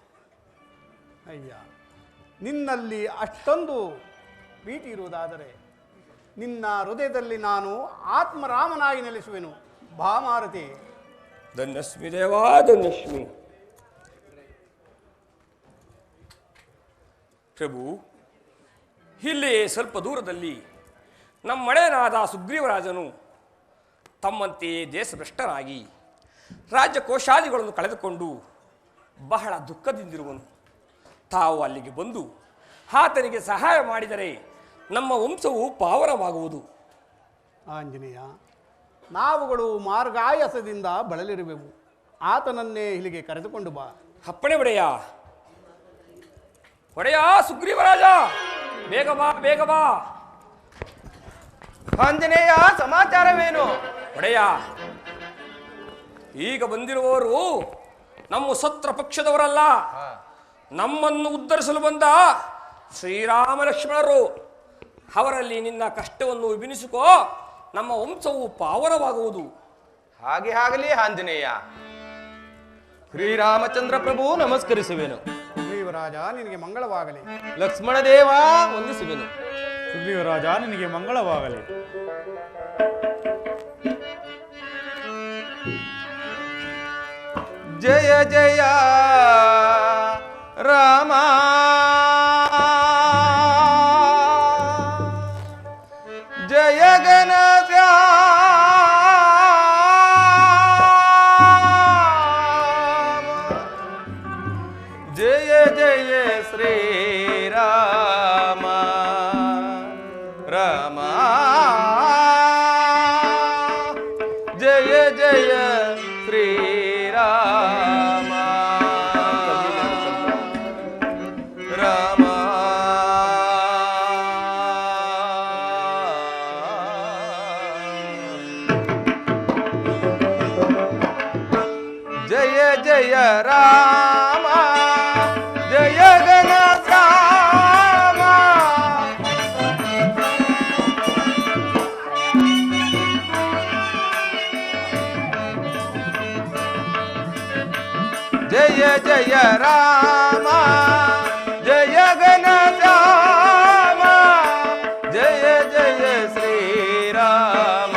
ಅಯ್ಯ, ನಿನ್ನಲ್ಲಿ ಅಷ್ಟೊಂದು ಪ್ರೀತಿ ಇರುವುದಾದರೆ ನಿನ್ನ ಹೃದಯದಲ್ಲಿ ನಾನು ಆತ್ಮರಾಮನಾಗಿ ನೆಲೆಸುವೆನು. ಬಾ ಮಾರುತಿ. ಧನ್ಯಸ್ಮಿ ದೇವಾ, ಧನ್ಯಸ್ಮಿ. ಪ್ರಭು, ಇಲ್ಲಿ ಸ್ವಲ್ಪ ದೂರದಲ್ಲಿ ನಮ್ಮಳೆಯನಾದ ಸುಗ್ರೀವರಾಜನು ತಮ್ಮಂತೆಯೇ ದೇಶಭ್ರಷ್ಟರಾಗಿ ರಾಜ್ಯಕೋಶಾದಿಗಳನ್ನು ಕಳೆದುಕೊಂಡು ಬಹಳ ದುಃಖದಿಂದಿರುವನು. ತಾವು ಅಲ್ಲಿಗೆ ಬಂದು ಆತನಿಗೆ ಸಹಾಯ ಮಾಡಿದರೆ ನಮ್ಮ ವಂಶವು ಪಾವನವಾಗುವುದು. ಆಂಜನೇಯ, ನಾವುಗಳು ಮಾರ್ಗಾಯಾಸದಿಂದ ಬಳಲಿರುವೆವು. ಆತನನ್ನೇ ಇಲ್ಲಿಗೆ ಕರೆದುಕೊಂಡು ಬಾ. ಅಪ್ಪಣೆ ಒಡೆಯ. ಒಡೆಯ ಸುಗ್ರೀವರಾಜ, ಬೇಗ ಬಾ, ಬೇಗ ಬಾ. ಆಂಜನೇಯ, ಸಮಾಚಾರವೇನು? ಒಡೆಯ, ಈಗ ಬಂದಿರುವವರು ನಮ್ಮ ಸತ್ರ ಪಕ್ಷದವರಲ್ಲ, ನಮ್ಮನ್ನು ಉದ್ಧರಿಸಲು ಬಂದ ಶ್ರೀರಾಮ ಲಕ್ಷ್ಮಣರು. ಅವರಲ್ಲಿ ನಿನ್ನ ಕಷ್ಟವನ್ನು ವಿಭಿನಿಸಿಕೋ, ನಮ್ಮ ವಂಶವು ಪಾವನವಾಗುವುದು. ಹಾಗೆ ಆಗಲಿ ಆಂಜನೇಯ. ಶ್ರೀರಾಮಚಂದ್ರ ಪ್ರಭು ನಮಸ್ಕರಿಸುವೆನು. ಸುಗ್ರೀವರಾಜ, ನಿನಗೆ ಮಂಗಳವಾಗಲಿ. ಲಕ್ಷ್ಮಣ ದೇವ ವಂದಿಸುವೆನು. ಸುಗ್ರೀವರಾಜ, ನಿನಗೆ ಮಂಗಳವಾಗಲಿ. ಜಯ ಜಯ ರಾಮ, ಜಯ ಗಣ ಜಯ ಜಯ ಶ್ರೀರಾಮ ರಾಮ, ಜಯ ಜಯ ಶ್ರೀರಾಮ ರಾಮ. ಜಯ ಜಯ ರಾಮ, ಜಯ ಗಣ ರಾಮ, ಜಯ ಜಯ ರಾಮ, ಜಯ ಗಣ ರಾಮ, ಜಯ ಜಯ ಶ್ರೀರಾಮ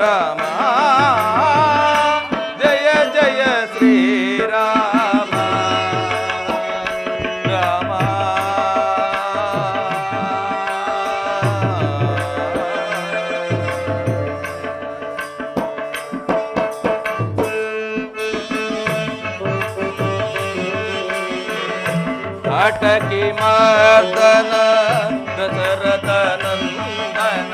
ರಾಮ, ಜಯ ಜಯ ಶ್ರೀರಾಮ ರಾಮ. ಅಟಕಿ ಮರ್ದನ ದಶರಥ ನಂದನ,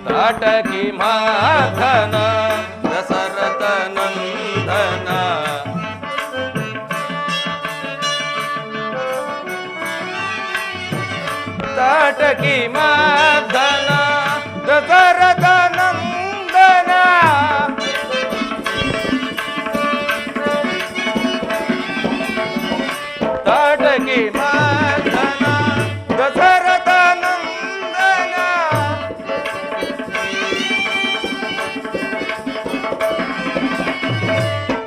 ತಾಟಕಿ ಮರ್ದನ ದಶರಥ ನಂದನ, ತಾಟಕಿ ಮರ್ದನ ದಶರಥ ನಂದನ, ತಾಟಕಿ ಮರ್ದನ ದಶರಥ ನಂದನ,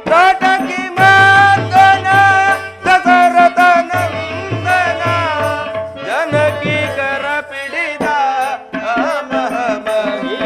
ತಾಟಕಿ ಮರ್ದನ ದಶರಥ ನಂದನ, ಜನಕಿ ಕರ ಪಿಡಿದ ಮಹಮಹಿ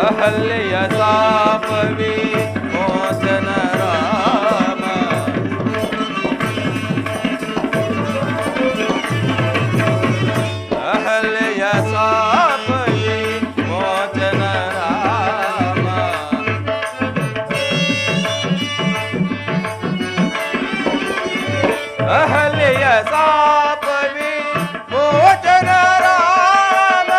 ಅಹಲ್ಯೆಯ ಸಾಪವಿ ಮೋಚನ ರಾಮ ಅಹಲ್ಯೆಯ ಸಾಪವಿ ಮೋಚನ ರಾಮ ಅಹಲ್ಯೆಯ ಸಾಪವಿ ಮೋಚನ ರಾಮ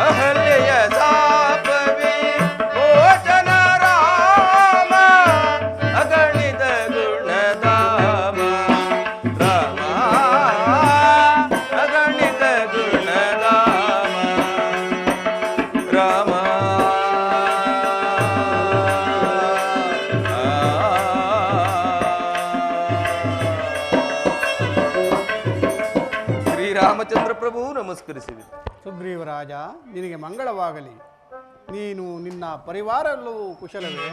ಅಹಲ್ಯೆಯ ಸಾಪವಿ ಮೋಚನ ರಾಮ ಅಗಣಿತ ಗುಣಧಾಮ ರಾಮ ಅಗಣಿತ ಗುಣಧಾಮ ರಾಮ ಶ್ರೀರಾಮಚಂದ್ರ ಪ್ರಭು ನಮಸ್ಕರಿಸಿದೆ. ಸುಗ್ರೀವರಾಜ, ನಿನಗೆ ಮಂಗಳವಾಗಲಿ. ನೀನು ನಿನ್ನ ಪರಿವಾರಲ್ಲೂ ಕುಶಲವೇ?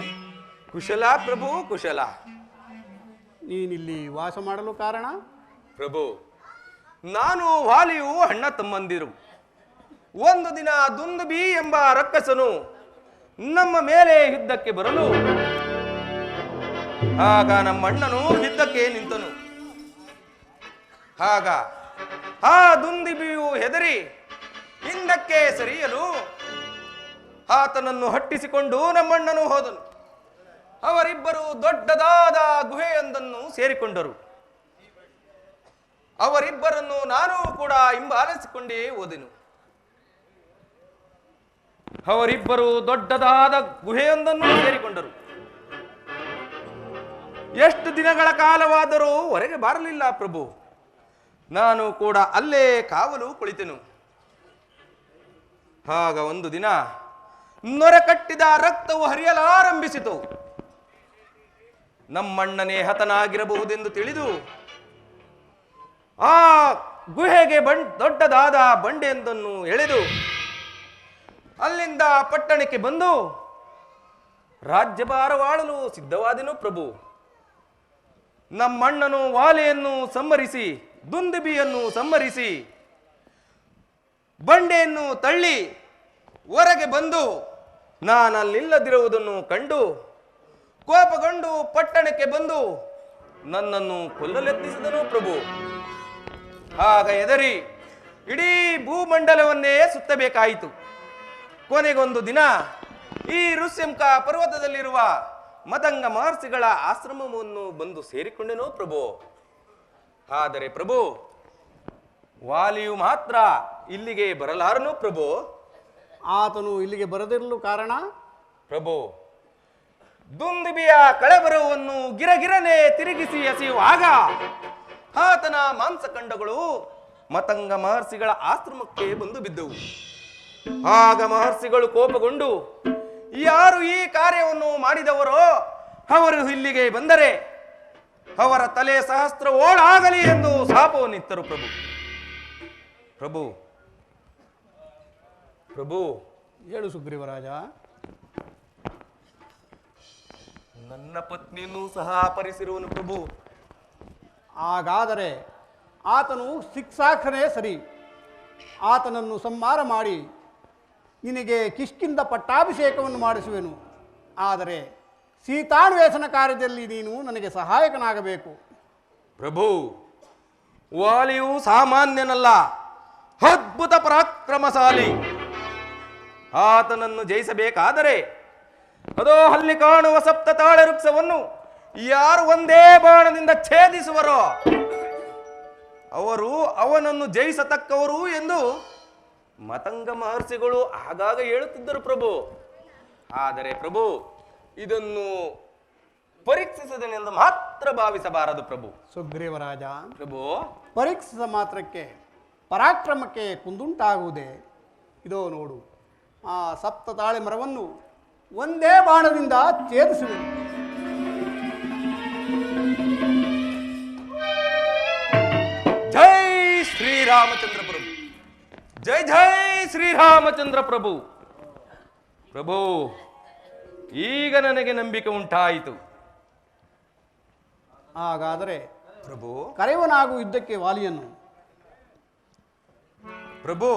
ಕುಶಲ ಪ್ರಭು, ಕುಶಲ. ನೀನಿಲ್ಲಿ ವಾಸ ಮಾಡಲು ಕಾರಣ? ಪ್ರಭು, ನಾನು ವಾಲಿಯು ಅಣ್ಣ ತಮ್ಮಂದಿರು. ಒಂದು ದಿನ ದುಂದುಬಿ ಎಂಬ ರಕ್ಕಸನು ನಮ್ಮ ಮೇಲೆ ಯುದ್ಧಕ್ಕೆ ಬರಲು, ಆಗ ನಮ್ಮಣ್ಣನು ಯುದ್ಧಕ್ಕೆ ನಿಂತನು. ಆಗ ಆ ದುಂದುಬಿಯು ಹೆದರಿ ಹಿಂದಕ್ಕೆ ಸರಿಯಲು ಆತನನ್ನು ಹಟ್ಟಿಸಿಕೊಂಡು ನಮ್ಮಣ್ಣನು ಹೋದನು. ಅವರಿಬ್ಬರು ದೊಡ್ಡದಾದ ಗುಹೆಯೊಂದನ್ನು ಸೇರಿಕೊಂಡರು. ಅವರಿಬ್ಬರನ್ನು ನಾನು ಕೂಡ ಹಿಂಬಾಲಿಸಿಕೊಂಡೇ ಹೋದೆನು. ಅವರಿಬ್ಬರು ದೊಡ್ಡದಾದ ಗುಹೆಯೊಂದನ್ನು ಸೇರಿಕೊಂಡರು. ಎಷ್ಟು ದಿನಗಳ ಕಾಲವಾದರೂ ಹೊರಗೆ ಬರಲಿಲ್ಲ ಪ್ರಭು. ನಾನು ಕೂಡ ಅಲ್ಲೇ ಕಾವಲು ಕುಳಿತೆನು. ಆಗ ಒಂದು ದಿನ ನೊರೆ ಕಟ್ಟಿದ ರಕ್ತವು ಹರಿಯಲಾರಂಭಿಸಿತು. ನಮ್ಮಣ್ಣನೇ ಹತನಾಗಿರಬಹುದೆಂದು ತಿಳಿದು ಆ ಗುಹೆಗೆ ದೊಡ್ಡದಾದ ಬಂಡೆಯೊಂದನ್ನು ಎಳೆದು ಅಲ್ಲಿಂದ ಪಟ್ಟಣಕ್ಕೆ ಬಂದು ರಾಜ್ಯಭಾರವಾಳಲು ಸಿದ್ಧವಾದೆನು ಪ್ರಭು. ನಮ್ಮಣ್ಣನು ವಾಲೆಯನ್ನು ಸಂಹರಿಸಿ, ದುಂದುಬಿಯನ್ನು ಸಂಹರಿಸಿ, ಬಂಡೆಯನ್ನು ತಳ್ಳಿ ಹೊರಗೆ ಬಂದು ನಾನಲ್ಲಿಲ್ಲದಿರುವುದನ್ನು ಕಂಡು ಕೋಪಗೊಂಡು ಪಟ್ಟಣಕ್ಕೆ ಬಂದು ನನ್ನನ್ನು ಕೊಲ್ಲಲೆತ್ನಿಸಿದನು ಪ್ರಭು. ಆಗ ಎದರಿ ಇಡೀ ಭೂಮಂಡಲವನ್ನೇ ಸುತ್ತಬೇಕಾಯಿತು. ಕೊನೆಗೊಂದು ದಿನ ಈ ಋಷ್ಯಂಕ ಪರ್ವತದಲ್ಲಿರುವ ಮದಂಗ ಮಹರ್ಷಿಗಳ ಆಶ್ರಮವನ್ನು ಬಂದು ಸೇರಿಕೊಂಡೆನೋ ಪ್ರಭು. ಆದರೆ ಪ್ರಭು, ವಾಲಿಯು ಮಾತ್ರ ಇಲ್ಲಿಗೆ ಬರಲಾರನು ಪ್ರಭು. ಆತನು ಇಲ್ಲಿಗೆ ಬರದಿರಲು ಕಾರಣ? ಪ್ರಭು, ದುಂದುಬಿಯ ಕಳೆಬರವನ್ನು ಗಿರಗಿರನೆ ತಿರುಗಿಸಿ ಎಸೆಯುವಾಗ ಆತನ ಮಾಂಸಖಂಡಗಳು ಮತಂಗ ಮಹರ್ಷಿಗಳ ಆಶ್ರಮಕ್ಕೆ ಬಂದು ಬಿದ್ದವು. ಆಗ ಮಹರ್ಷಿಗಳು ಕೋಪಗೊಂಡು, ಯಾರು ಈ ಕಾರ್ಯವನ್ನು ಮಾಡಿದವರೋ ಅವರು ಇಲ್ಲಿಗೆ ಬಂದರೆ ಅವರ ತಲೆ ಸಹಸ್ರ ಓಡಾಗಲಿ ಎಂದು ಶಾಪವನ್ನಿತ್ತರು ಪ್ರಭು. ಪ್ರಭು ಪ್ರಭು ಹೇಳು ಸುಗ್ರೀವರಾಜ. ನನ್ನ ಪತ್ನಿಯನ್ನು ಸಹ ಅಪಹರಿಸಿರುವನು ಪ್ರಭು. ಹಾಗಾದರೆ ಆತನು ಶಿಕ್ಷಾರ್ಹನೇ ಸರಿ. ಆತನನ್ನು ಸಂಹಾರ ಮಾಡಿ ನಿನಗೆ ಕಿಷ್ಕಿಂದ ಪಟ್ಟಾಭಿಷೇಕವನ್ನು ಮಾಡಿಸುವೆನು. ಆದರೆ ಸೀತಾನ್ವೇಷಣ ಕಾರ್ಯದಲ್ಲಿ ನೀನು ನನಗೆ ಸಹಾಯಕನಾಗಬೇಕು. ಪ್ರಭು, ವಾಲಿಯು ಸಾಮಾನ್ಯನಲ್ಲ, ಅದ್ಭುತ ಪರಾಕ್ರಮಶಾಲಿ. ಆತನನ್ನು ಜಯಿಸಬೇಕಾದರೆ ಅದೋ ಅಲ್ಲಿ ಕಾಣುವ ಸಪ್ತ ತಾಳೆ ವೃಕ್ಷವನ್ನು ಯಾರು ಒಂದೇ ಬಾಣದಿಂದ ಛೇದಿಸುವರೋ ಅವರು ಅವನನ್ನು ಜಯಿಸತಕ್ಕವರು ಎಂದು ಮತಂಗ ಮಹರ್ಷಿಗಳು ಆಗಾಗ ಹೇಳುತ್ತಿದ್ದರು ಪ್ರಭು. ಆದರೆ ಪ್ರಭು, ಇದನ್ನು ಪರೀಕ್ಷಿಸದನೆಂದು ಮಾತ್ರ ಭಾವಿಸಬಾರದು ಪ್ರಭು. ಸುಗ್ರೀವರಾಜ, ಪ್ರಭು, ಪರೀಕ್ಷಿಸಿದ ಮಾತ್ರಕ್ಕೆ ಪರಾಕ್ರಮಕ್ಕೆ ಕುಂದುಂಟಾಗುವುದೇ? ಇದೋ ನೋಡು, ಆ ಸಪ್ತ ತಾಳೆ ಮರವನ್ನು ಒಂದೇ ಬಾಣದಿಂದ ಛೇದಿಸುವೆನು. ಜೈ ಶ್ರೀರಾಮಚಂದ್ರ ಪ್ರಭು, ಜೈ ಜೈ ಶ್ರೀರಾಮಚಂದ್ರ ಪ್ರಭು. ಪ್ರಭು, ಈಗ ನನಗೆ ನಂಬಿಕೆ ಉಂಟಾಯಿತು. ಹಾಗಾದರೆ ಪ್ರಭು, ಕರೆವನಾಗು ಯುದ್ಧಕ್ಕೆ ವಾಲಿಯನ್ನು. ಪ್ರಭು,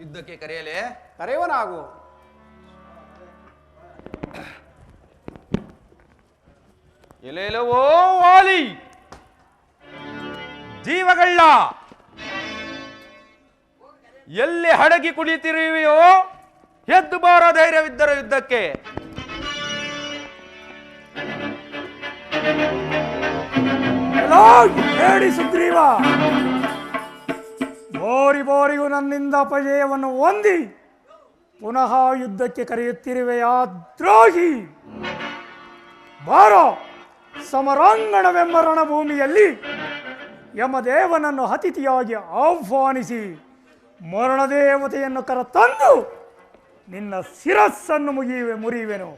ಯುದ್ಧಕ್ಕೆ ಕರೆಯಲೇ? ಕರೆಯವನಾಗು. ಎಲೆಲವೋ ವಾಲಿ, ಜೀವಗಳ್ಳ, ಎಲ್ಲಿ ಹಡಗಿ ಕುಳಿತಿರುವೆಯೋ ಎದ್ದು ಬಾರೋ ಧೈರ್ಯವಿದ್ದರು ಯುದ್ಧಕ್ಕೆ. ಹೇಳಿ ಸುಗ್ರೀವ, ಬೋರಿಗೂ ನನ್ನಿಂದ ಅಪಜಯವನ್ನು ಹೊಂದಿ ಪುನಃ ಯುದ್ಧಕ್ಕೆ ಕರೆಯುತ್ತಿರುವೆಯಾ ದ್ರೋಹಿ? ಬಾರೋ, ಸಮರಾಂಗಣವೆಂಬ ರಣಭೂಮಿಯಲ್ಲಿ ಯಮದೇವನನ್ನು ಅತಿಥಿಯಾಗಿ ಆಹ್ವಾನಿಸಿ ಮರಣದೇವತೆಯನ್ನು ಕರೆತಂದು ನಿನ್ನ ಶಿರಸ್ಸನ್ನು ಮುರಿಯುವೆನು.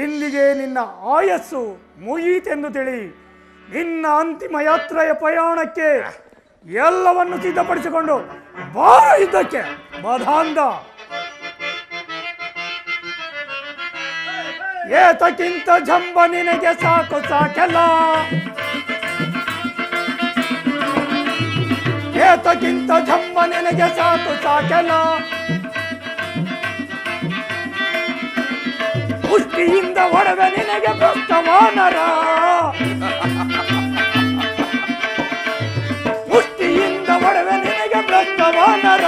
ಇಂದಿಗೆ ನಿನ್ನ ಆಯಸ್ಸು ಮುಗಿಯಿತೆಂದು ತಿಳಿ ನಿನ್ನ ಅಂತಿಮ ಯಾತ್ರೆಯ ಪ್ರಯಾಣಕ್ಕೆ ಎಲ್ಲವನ್ನು ಸಿದ್ಧಪಡಿಸಿಕೊಂಡು ಬಾರ ಯುದ್ಧಕ್ಕೆ. ಮದಾಂಧ, ಏತಕ್ಕಿಂತ ಜಂಬ ನಿನಗೆ ಸಾಕು ಸಾಕೆಲ್ಲ, ಏತಕ್ಕಿಂತ ಜಂಬ ನಿನಗೆ ಸಾಕು ಸಾಕೆಲ್ಲ. ಮುಷ್ಟಿಯಿಂದ ಹೊಡೆದ ನಿನಗೆ ಭ್ರಷ್ಟವಾನರ, ಮುಷ್ಟಿಯಿಂದ ಹೊಡೆದ ನಿನಗೆ ಭ್ರಷ್ಟವಾನರ.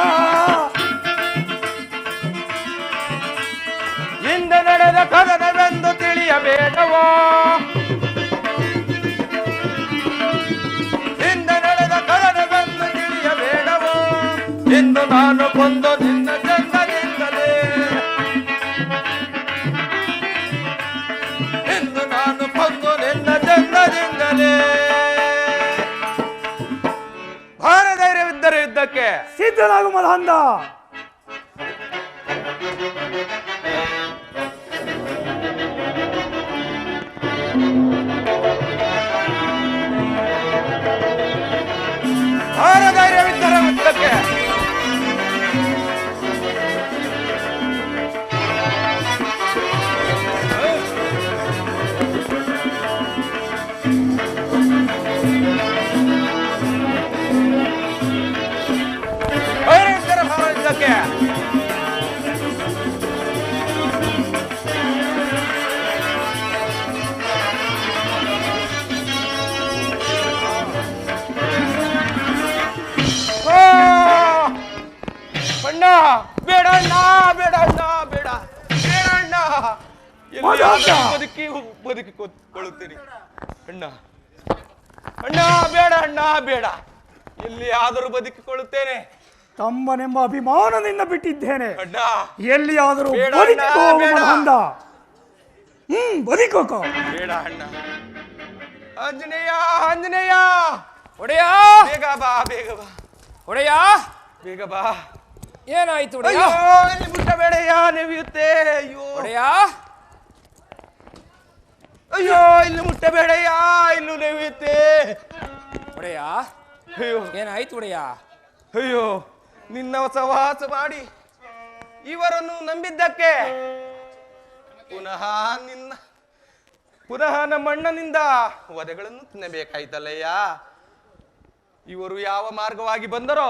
ಹಿಂದೆ ನಡೆದ ಕದನವೆಂದು ತಿಳಿಯಬೇಡವೋ, ಹಿಂದೆ ನಡೆದ ಕದನವೆಂದು ತಿಳಿಯಬೇಡವೋ. ಇಂದು ನಾನು ಕೊಂದು ನಿನ್ನ ಚಂದದಿಂದಲೇ, ಇಂದು ನಾನು ಕೊಂದು ನಿನ್ನ ಚಂದದಿಂದಲೇ. ಭಾರ ಧೈರ್ಯವಿದ್ದರೆ ಯುದ್ಧಕ್ಕೆ ಸಿದ್ಧನಾಗು ಮದಾಂಧ. ಭಾರ ಧೈರ್ಯವಿದ್ದರೆ ಯುದ್ಧಕ್ಕೆ. ಧೈರ್ಯವಿದ್ದರೆ ಭಾರ ಯುದ್ಧಕ್ಕೆ. ಅಣ್ಣ ಬೇಡ, ಅಣ್ಣ ಬೇಡ, ಅಣ್ಣ ಬೇಡ, ಬೇಡ ಅಣ್ಣ. ಬದುಕಿಕೊಳ್ಳುತ್ತೇನೆ ಅಣ್ಣ. ಅಣ್ಣ ಬೇಡ, ಅಣ್ಣ ಬೇಡ, ಎಲ್ಲಿ ಆದರೂ ಬದುಕಿಕೊಳ್ಳುತ್ತೇನೆ. ತಮ್ಮನೆಂಬ ಅಭಿಮಾನದಿಂದ ಬಿಟ್ಟಿದ್ದೇನೆ. ಅಣ್ಣ ಎಲ್ಲಿಯಾದರೂ ಬೇಡ ಅಣ್ಣ, ಬದುಕಿಕೋ ಬೇಡ. ಮದಾಂಧ. ಬದುಕೋಕೋ. ಬೇಡ ಅಣ್ಣ. ಆಂಜನೇಯ, ಆಂಜನೇಯ, ಒಡೆಯ, ಬೇಗ ಬಾ, ಬೇಗ ಬಾ, ಒಡೆಯ, ಬೇಗ ಬಾ. ಏನಾಯ್ತು ಒಡೆಯ? ಅಯ್ಯೋ, ಇಲ್ಲಿ ಮುಟ್ಟಬೇಡಯ್ಯ, ನೆವಿಯುತ್ತೆ. ಅಯ್ಯೋ ಒಡೆಯ, ಅಯ್ಯೋ, ಇಲ್ಲಿ ಮುಟ್ಟಬೇಡಯ್ಯ, ಇಲ್ಲೂ ನೆವಿಯುತ್ತೆ. ಒಡೆಯ, ಅಯ್ಯೋ ಏನಾಯ್ತು ಒಡೆಯ? ಅಯ್ಯೋ, ನಿನ್ನ ಸವಾಸ ಮಾಡಿ ಇವರನ್ನು ನಂಬಿದ್ದಕ್ಕೆ ಪುನಃ ನಮ್ಮ ಅಣ್ಣನಿಂದ ವಧೆಗಳನ್ನು ತಿನ್ನಬೇಕಾಯ್ತಲ್ಲಯ್ಯ. ಇವರು ಯಾವ ಮಾರ್ಗವಾಗಿ ಬಂದರೋ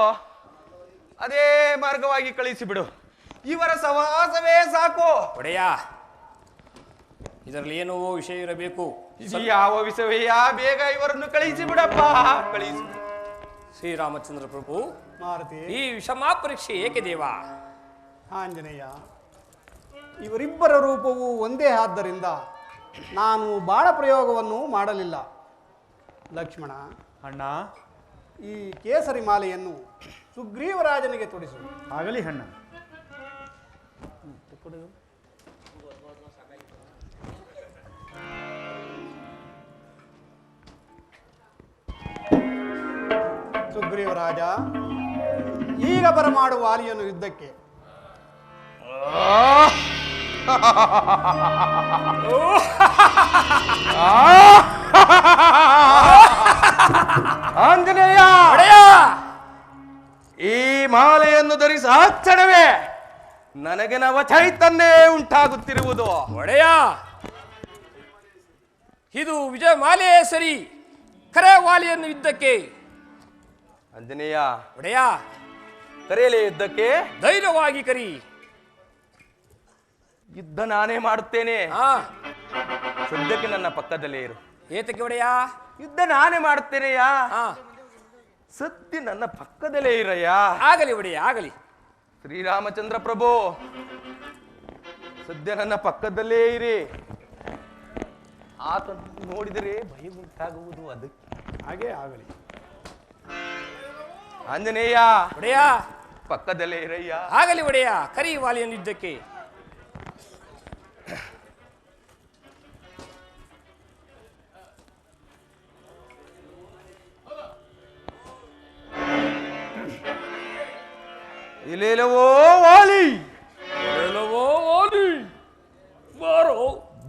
ಅದೇ ಮಾರ್ಗವಾಗಿ ಕಳಿಸಿಬಿಡು. ಇವರ ಸವಾಸವೇ ಸಾಕು. ಒಡೆಯ, ಇದರಲ್ಲಿ ಏನೋ ವಿಷಯ ಇರಬೇಕು. ಇದು ಯಾವ ವಿಷಯವಯ್ಯ? ಬೇಗ ಇವರನ್ನು ಕಳಿಸಿ ಬಿಡಪ್ಪ, ಕಳಿಸಿ. ಶ್ರೀರಾಮಚಂದ್ರ ಪ್ರಭು, ಮಾರುತಿ, ಈ ವಿಷಮಾ ಪರೀಕ್ಷೆ ಏಕೆ ದೇವ? ಆಂಜನೇಯ, ಇವರಿಬ್ಬರ ರೂಪವು ಒಂದೇ ಆದ್ದರಿಂದ ನಾನು ಬಾಣ ಪ್ರಯೋಗವನ್ನು ಮಾಡಲಿಲ್ಲ. ಲಕ್ಷ್ಮಣ, ಅಣ್ಣ, ಈ ಕೇಸರಿ ಮಾಲೆಯನ್ನು ಸುಗ್ರೀವರಾಜನಿಗೆ ತೊಡಿಸು. ಆಗಲಿ ಅಣ್ಣ. ಸುಗ್ರೀವರಾಜ, ಈಗ ಬರಮಾಡುವ ವಾಲಿಯನ್ನು ಯುದ್ಧಕ್ಕೆ. ಆಂಜನೇಯ, ಈ ಮಾಲೆಯನ್ನು ಧರಿಸಿ ಕ್ಷಣವೇ ನನಗೆ ನವ ಚೈತನ್ಯ ಉಂಟಾಗುತ್ತಿರುವುದು. ಒಡೆಯ, ಇದು ವಿಜಯ ಮಾಲೆಯೇ ಸರಿ. ಕರೆ ವಾಲಿಯನ್ನು ಯುದ್ಧಕ್ಕೆ. ಆಂಜನೇಯ, ಒಡೆಯ, ಕರೆಯಲೇ ಯುದ್ಧಕ್ಕೆ? ಧೈರ್ಯವಾಗಿ ಕರಿ. ಯುದ್ಧ ನಾನೇ ಮಾಡುತ್ತೇನೆ. ಹಾ, ಸದ್ಯಕ್ಕೆ ನನ್ನ ಪಕ್ಕದಲ್ಲೇ ಇರು. ಏತಕ್ಕೆ ಒಡೆಯ? ಯುದ್ಧ ನಾನೇ ಮಾಡುತ್ತೇನೆಯಾ? ಹಾ, ಸತ್ಯ ನನ್ನ ಪಕ್ಕದಲ್ಲೇ ಇರಯ್ಯ. ಆಗಲಿ ಒಡೆಯ, ಆಗಲಿ. ಶ್ರೀರಾಮಚಂದ್ರ ಪ್ರಭು, ಸದ್ಯ ನನ್ನ ಪಕ್ಕದಲ್ಲೇ ಇರಿ. ಆತ ನೋಡಿದರೆ ಭಯ ಉಂಟಾಗುವುದು, ಅದಕ್ಕೆ ಹಾಗೇ ಆಗಲಿ. ಆಂಜನೇಯ, ಒಡೆಯ, ಪಕ್ಕದಲ್ಲೇ ಇರಯ್ಯ. ಆಗಲಿ ಒಡೆಯ, ಕರಿ ವಾಲಿಯನ್ನು ಯುದ್ಧಕ್ಕೆ. ಇಲ್ಲೇಲವೋ ವಾಲಿ, ಎಲ್ಲವೋ ವಾಲಿ, ಬಾರೋ.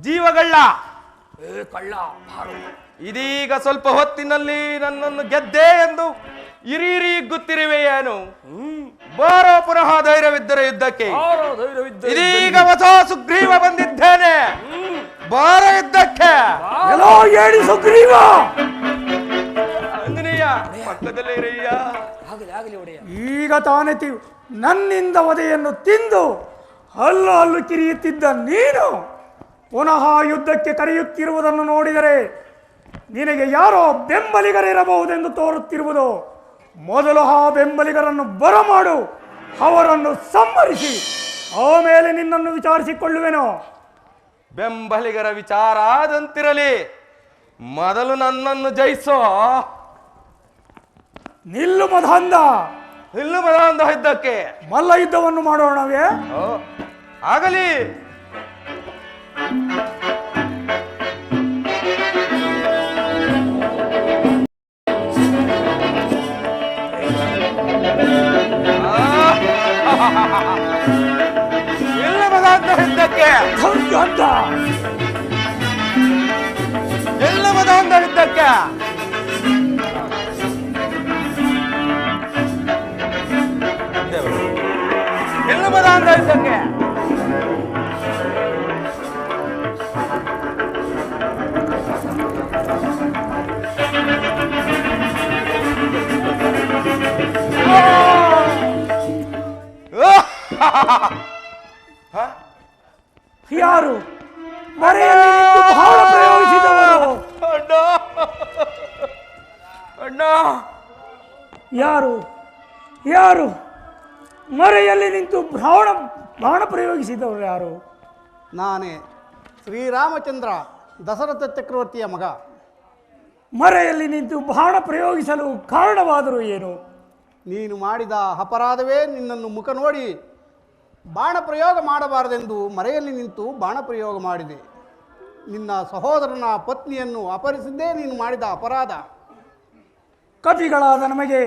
ಜೀವಗಳ್ಳ, ಕಳ್ಳ ಬಾರೋ. ಇದೀಗ ಸ್ವಲ್ಪ ಹೊತ್ತಿನಲ್ಲಿ ನನ್ನನ್ನು ಗೆದ್ದೆ ಎಂದು ಇರಿ ಗೊತ್ತಿರುವೆಯೇನು? ಬಾರೋ, ಪುನಃ ಧೈರ್ಯವಿದ್ದರೆ ಯುದ್ಧಕ್ಕೆ. ಬಾರೋ, ಧೈರ್ಯವಿದ್ದರೆ ಇದೀಗ ಹೊಸ ಸುಗ್ರೀವ ಬಂದಿದ್ದೇನೆ. ಬಾರ ಯುದ್ಧಕ್ಕೆ. ಎಲ್ಲೋ ಹೇಳಿ ಸುಗ್ರೀವ. ಆಂಜನೇಯ, ಪಕ್ಕದಲ್ಲೇ ಇರಯ್ಯ. ಆಗಲಿ, ಆಗಲಿ ಒಡೆಯ. ಈಗ ತಾನೇ ನನ್ನಿಂದ ವಧೆಯನ್ನು ತಿಂದು ಹಲ್ಲು ಕಿರಿಯುತ್ತಿದ್ದ ನೀನು ಪುನಃ ಯುದ್ಧಕ್ಕೆ ಕರೆಯುತ್ತಿರುವುದನ್ನು ನೋಡಿದರೆ ನಿನಗೆ ಯಾರೋ ಬೆಂಬಲಿಗರಿರಬಹುದೆಂದು ತೋರುತ್ತಿರುವುದು. ಮೊದಲು ಆ ಬೆಂಬಲಿಗರನ್ನು ಬರಮಾಡು, ಅವರನ್ನು ಸಂಹರಿಸಿ ಆಮೇಲೆ ನಿನ್ನನ್ನು ವಿಚಾರಿಸಿಕೊಳ್ಳುವೆನು. ಬೆಂಬಲಿಗರ ವಿಚಾರ ಆದಂತಿರಲಿ, ಮೊದಲು ನನ್ನನ್ನು ಜಯಿಸೋ. ನಿಲ್ಲು ಮದಂದ, ಇಲ್ಲು ಬದ ಯುದ್ಧಕ್ಕೆ. ಮಲ್ಲ ಯುದ್ಧವನ್ನು ಮಾಡೋಣವೇ? ಆಗಲಿ. ಇಲ್ಲ ಬದ ಯುದ್ಧಕ್ಕೆ. ಗಂಧ ಎಲ್ಲ ಬದ ಯುದ್ಧಕ್ಕೆ. ಎಲ್ಲ ಬದ ಯುದ್ಧಕ್ಕೆ. ಯಾರು ಮರೆಯಲ್ಲಿ ನಿಂತು ಬಾಣ ಪ್ರಯೋಗಿಸಿದವರು? ಅಣ್ಣ, ಅಣ್ಣ, ಯಾರು ಯಾರು ಮರೆಯಲ್ಲಿ ನಿಂತು ಬಾಣ ಪ್ರಯೋಗಿಸಿದವರು ಯಾರು? ನಾನೇ ಶ್ರೀರಾಮಚಂದ್ರ, ದಶರಥ ಚಕ್ರವರ್ತಿಯ ಮಗ. ಮರೆಯಲ್ಲಿ ನಿಂತು ಬಾಣ ಪ್ರಯೋಗಿಸಲು ಕಾರಣವಾದರೂ ಏನು? ನೀನು ಮಾಡಿದ ಅಪರಾಧವೇ ನಿನ್ನನ್ನು ಮುಖ ನೋಡಿ ಬಾಣ ಪ್ರಯೋಗ ಮಾಡಬಾರದೆಂದು ಮರೆಯಲ್ಲಿ ನಿಂತು ಬಾಣ ಪ್ರಯೋಗ ಮಾಡಿದೆ. ನಿನ್ನ ಸಹೋದರನ ಪತ್ನಿಯನ್ನು ಅಪಹರಿಸಿದ್ದೇ ನೀನು ಮಾಡಿದ ಅಪರಾಧ. ಕಪಿಗಳಾದ ನಮಗೆ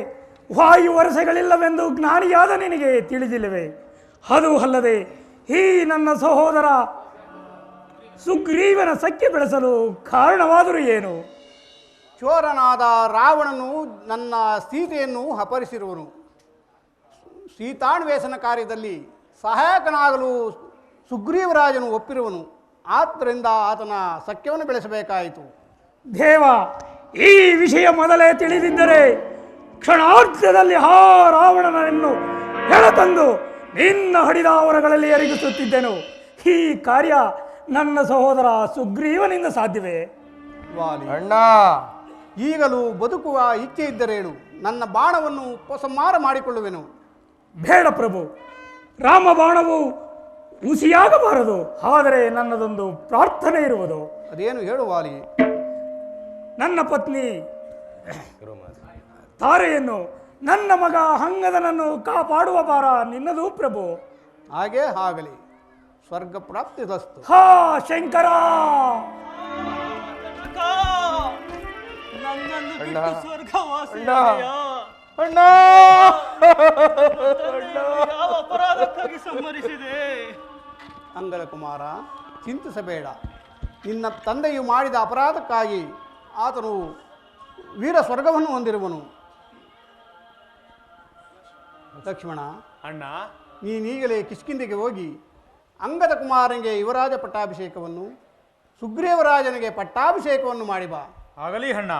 ವಾಯು ವರಸೆಗಳಿಲ್ಲವೆಂದು ಜ್ಞಾನಿಯಾದ ನಿನಗೆ ತಿಳಿದಿಲ್ಲವೇ? ಅದು ಅಲ್ಲದೆ ಈ ನನ್ನ ಸಹೋದರ ಸುಗ್ರೀವನ ಸಖ್ಯ ಬೆಳೆಸಲು ಕಾರಣವಾದರೂ ಏನು? ಚೋರನಾದ ರಾವಣನು ನನ್ನ ಸೀತೆಯನ್ನು ಅಪಹರಿಸಿರುವನು. ಸೀತಾನ್ವೇಷಣ ಕಾರ್ಯದಲ್ಲಿ ಸಹಾಯಕನಾಗಲು ಸುಗ್ರೀವರಾಜನು ಒಪ್ಪಿರುವನು. ಆದ್ದರಿಂದ ಆತನ ಸಖ್ಯವನ್ನು ಬೆಳೆಸಬೇಕಾಯಿತು. ದೇವ, ಈ ವಿಷಯ ಮೊದಲೇ ತಿಳಿದಿದ್ದರೆ ಕ್ಷಣಾರ್ಧದಲ್ಲಿ ಆ ರಾವಣನನ್ನು ಎಳೆತಂದು ನಿನ್ನ ಹಡಿದಾವರಗಳಲ್ಲಿ ಎರಗಿಸುತ್ತಿದ್ದೆನು. ಈ ಕಾರ್ಯ ನನ್ನ ಸಹೋದರ ಸುಗ್ರೀವನಿಂದ ಸಾಧ್ಯವೇ? ವಾಲಿ, ಅಣ್ಣ, ಈಗಲೂ ಬದುಕುವ ಇಚ್ಛೆ ಇದ್ದರೇಳು, ನನ್ನ ಬಾಣವನ್ನು ಉಪಸಂಹಾರ ಮಾಡಿಕೊಳ್ಳುವೆನು. ಬೇಡ ಪ್ರಭು, ರಾಮ ಬಾಣವು ಹುಸಿಯಾಗಬಾರದು. ಆದರೆ ನನ್ನದೊಂದು ಪ್ರಾರ್ಥನೆ ಇರುವುದು. ಅದೇನು ಹೇಳು ವಾಲಿ. ನನ್ನ ಪತ್ನಿ ತಾರೆಯನ್ನು, ನನ್ನ ಮಗ ಅಂಗದನನ್ನು ಕಾಪಾಡುವ ಭಾರ ನಿನ್ನದು ಪ್ರಭು. ಹಾಗೇ ಆಗಲಿ. ಸ್ವರ್ಗ ಪ್ರಾಪ್ತಿದಸ್ತು. ಹಾ ಶಂಕರ, ನನ್ನನ್ನು ಅಣ್ಣ, ಬಿಟ್ಟು ಸ್ವರ್ಗವಾಸಿ ಅಣ್ಣ, ಅಣ್ಣ, ಯಾವ ಅಪರಾಧಕ್ಕಾಗಿ ಸಂಹರಿಸಿದೆ? ಅಂಗದ ಕುಮಾರ, ಚಿಂತಿಸಬೇಡ. ನಿನ್ನ ತಂದೆಯು ಮಾಡಿದ ಅಪರಾಧಕ್ಕಾಗಿ ಆತನು ವೀರ ಸ್ವರ್ಗವನ್ನು ಹೊಂದಿರುವನು. ಲಕ್ಷ್ಮಣ, ಅಣ್ಣ, ನೀನೀಗಲೇ ಕಿಷ್ಕಿಂಧೆಗೆ ಹೋಗಿ ಅಂಗದ ಕುಮಾರನಿಗೆ ಯುವರಾಜ ಪಟ್ಟಾಭಿಷೇಕವನ್ನು, ಸುಗ್ರೀವರಾಜನಿಗೆ ಪಟ್ಟಾಭಿಷೇಕವನ್ನು ಮಾಡಿ ಬಾ. ಆಗಲಿ ಅಣ್ಣ.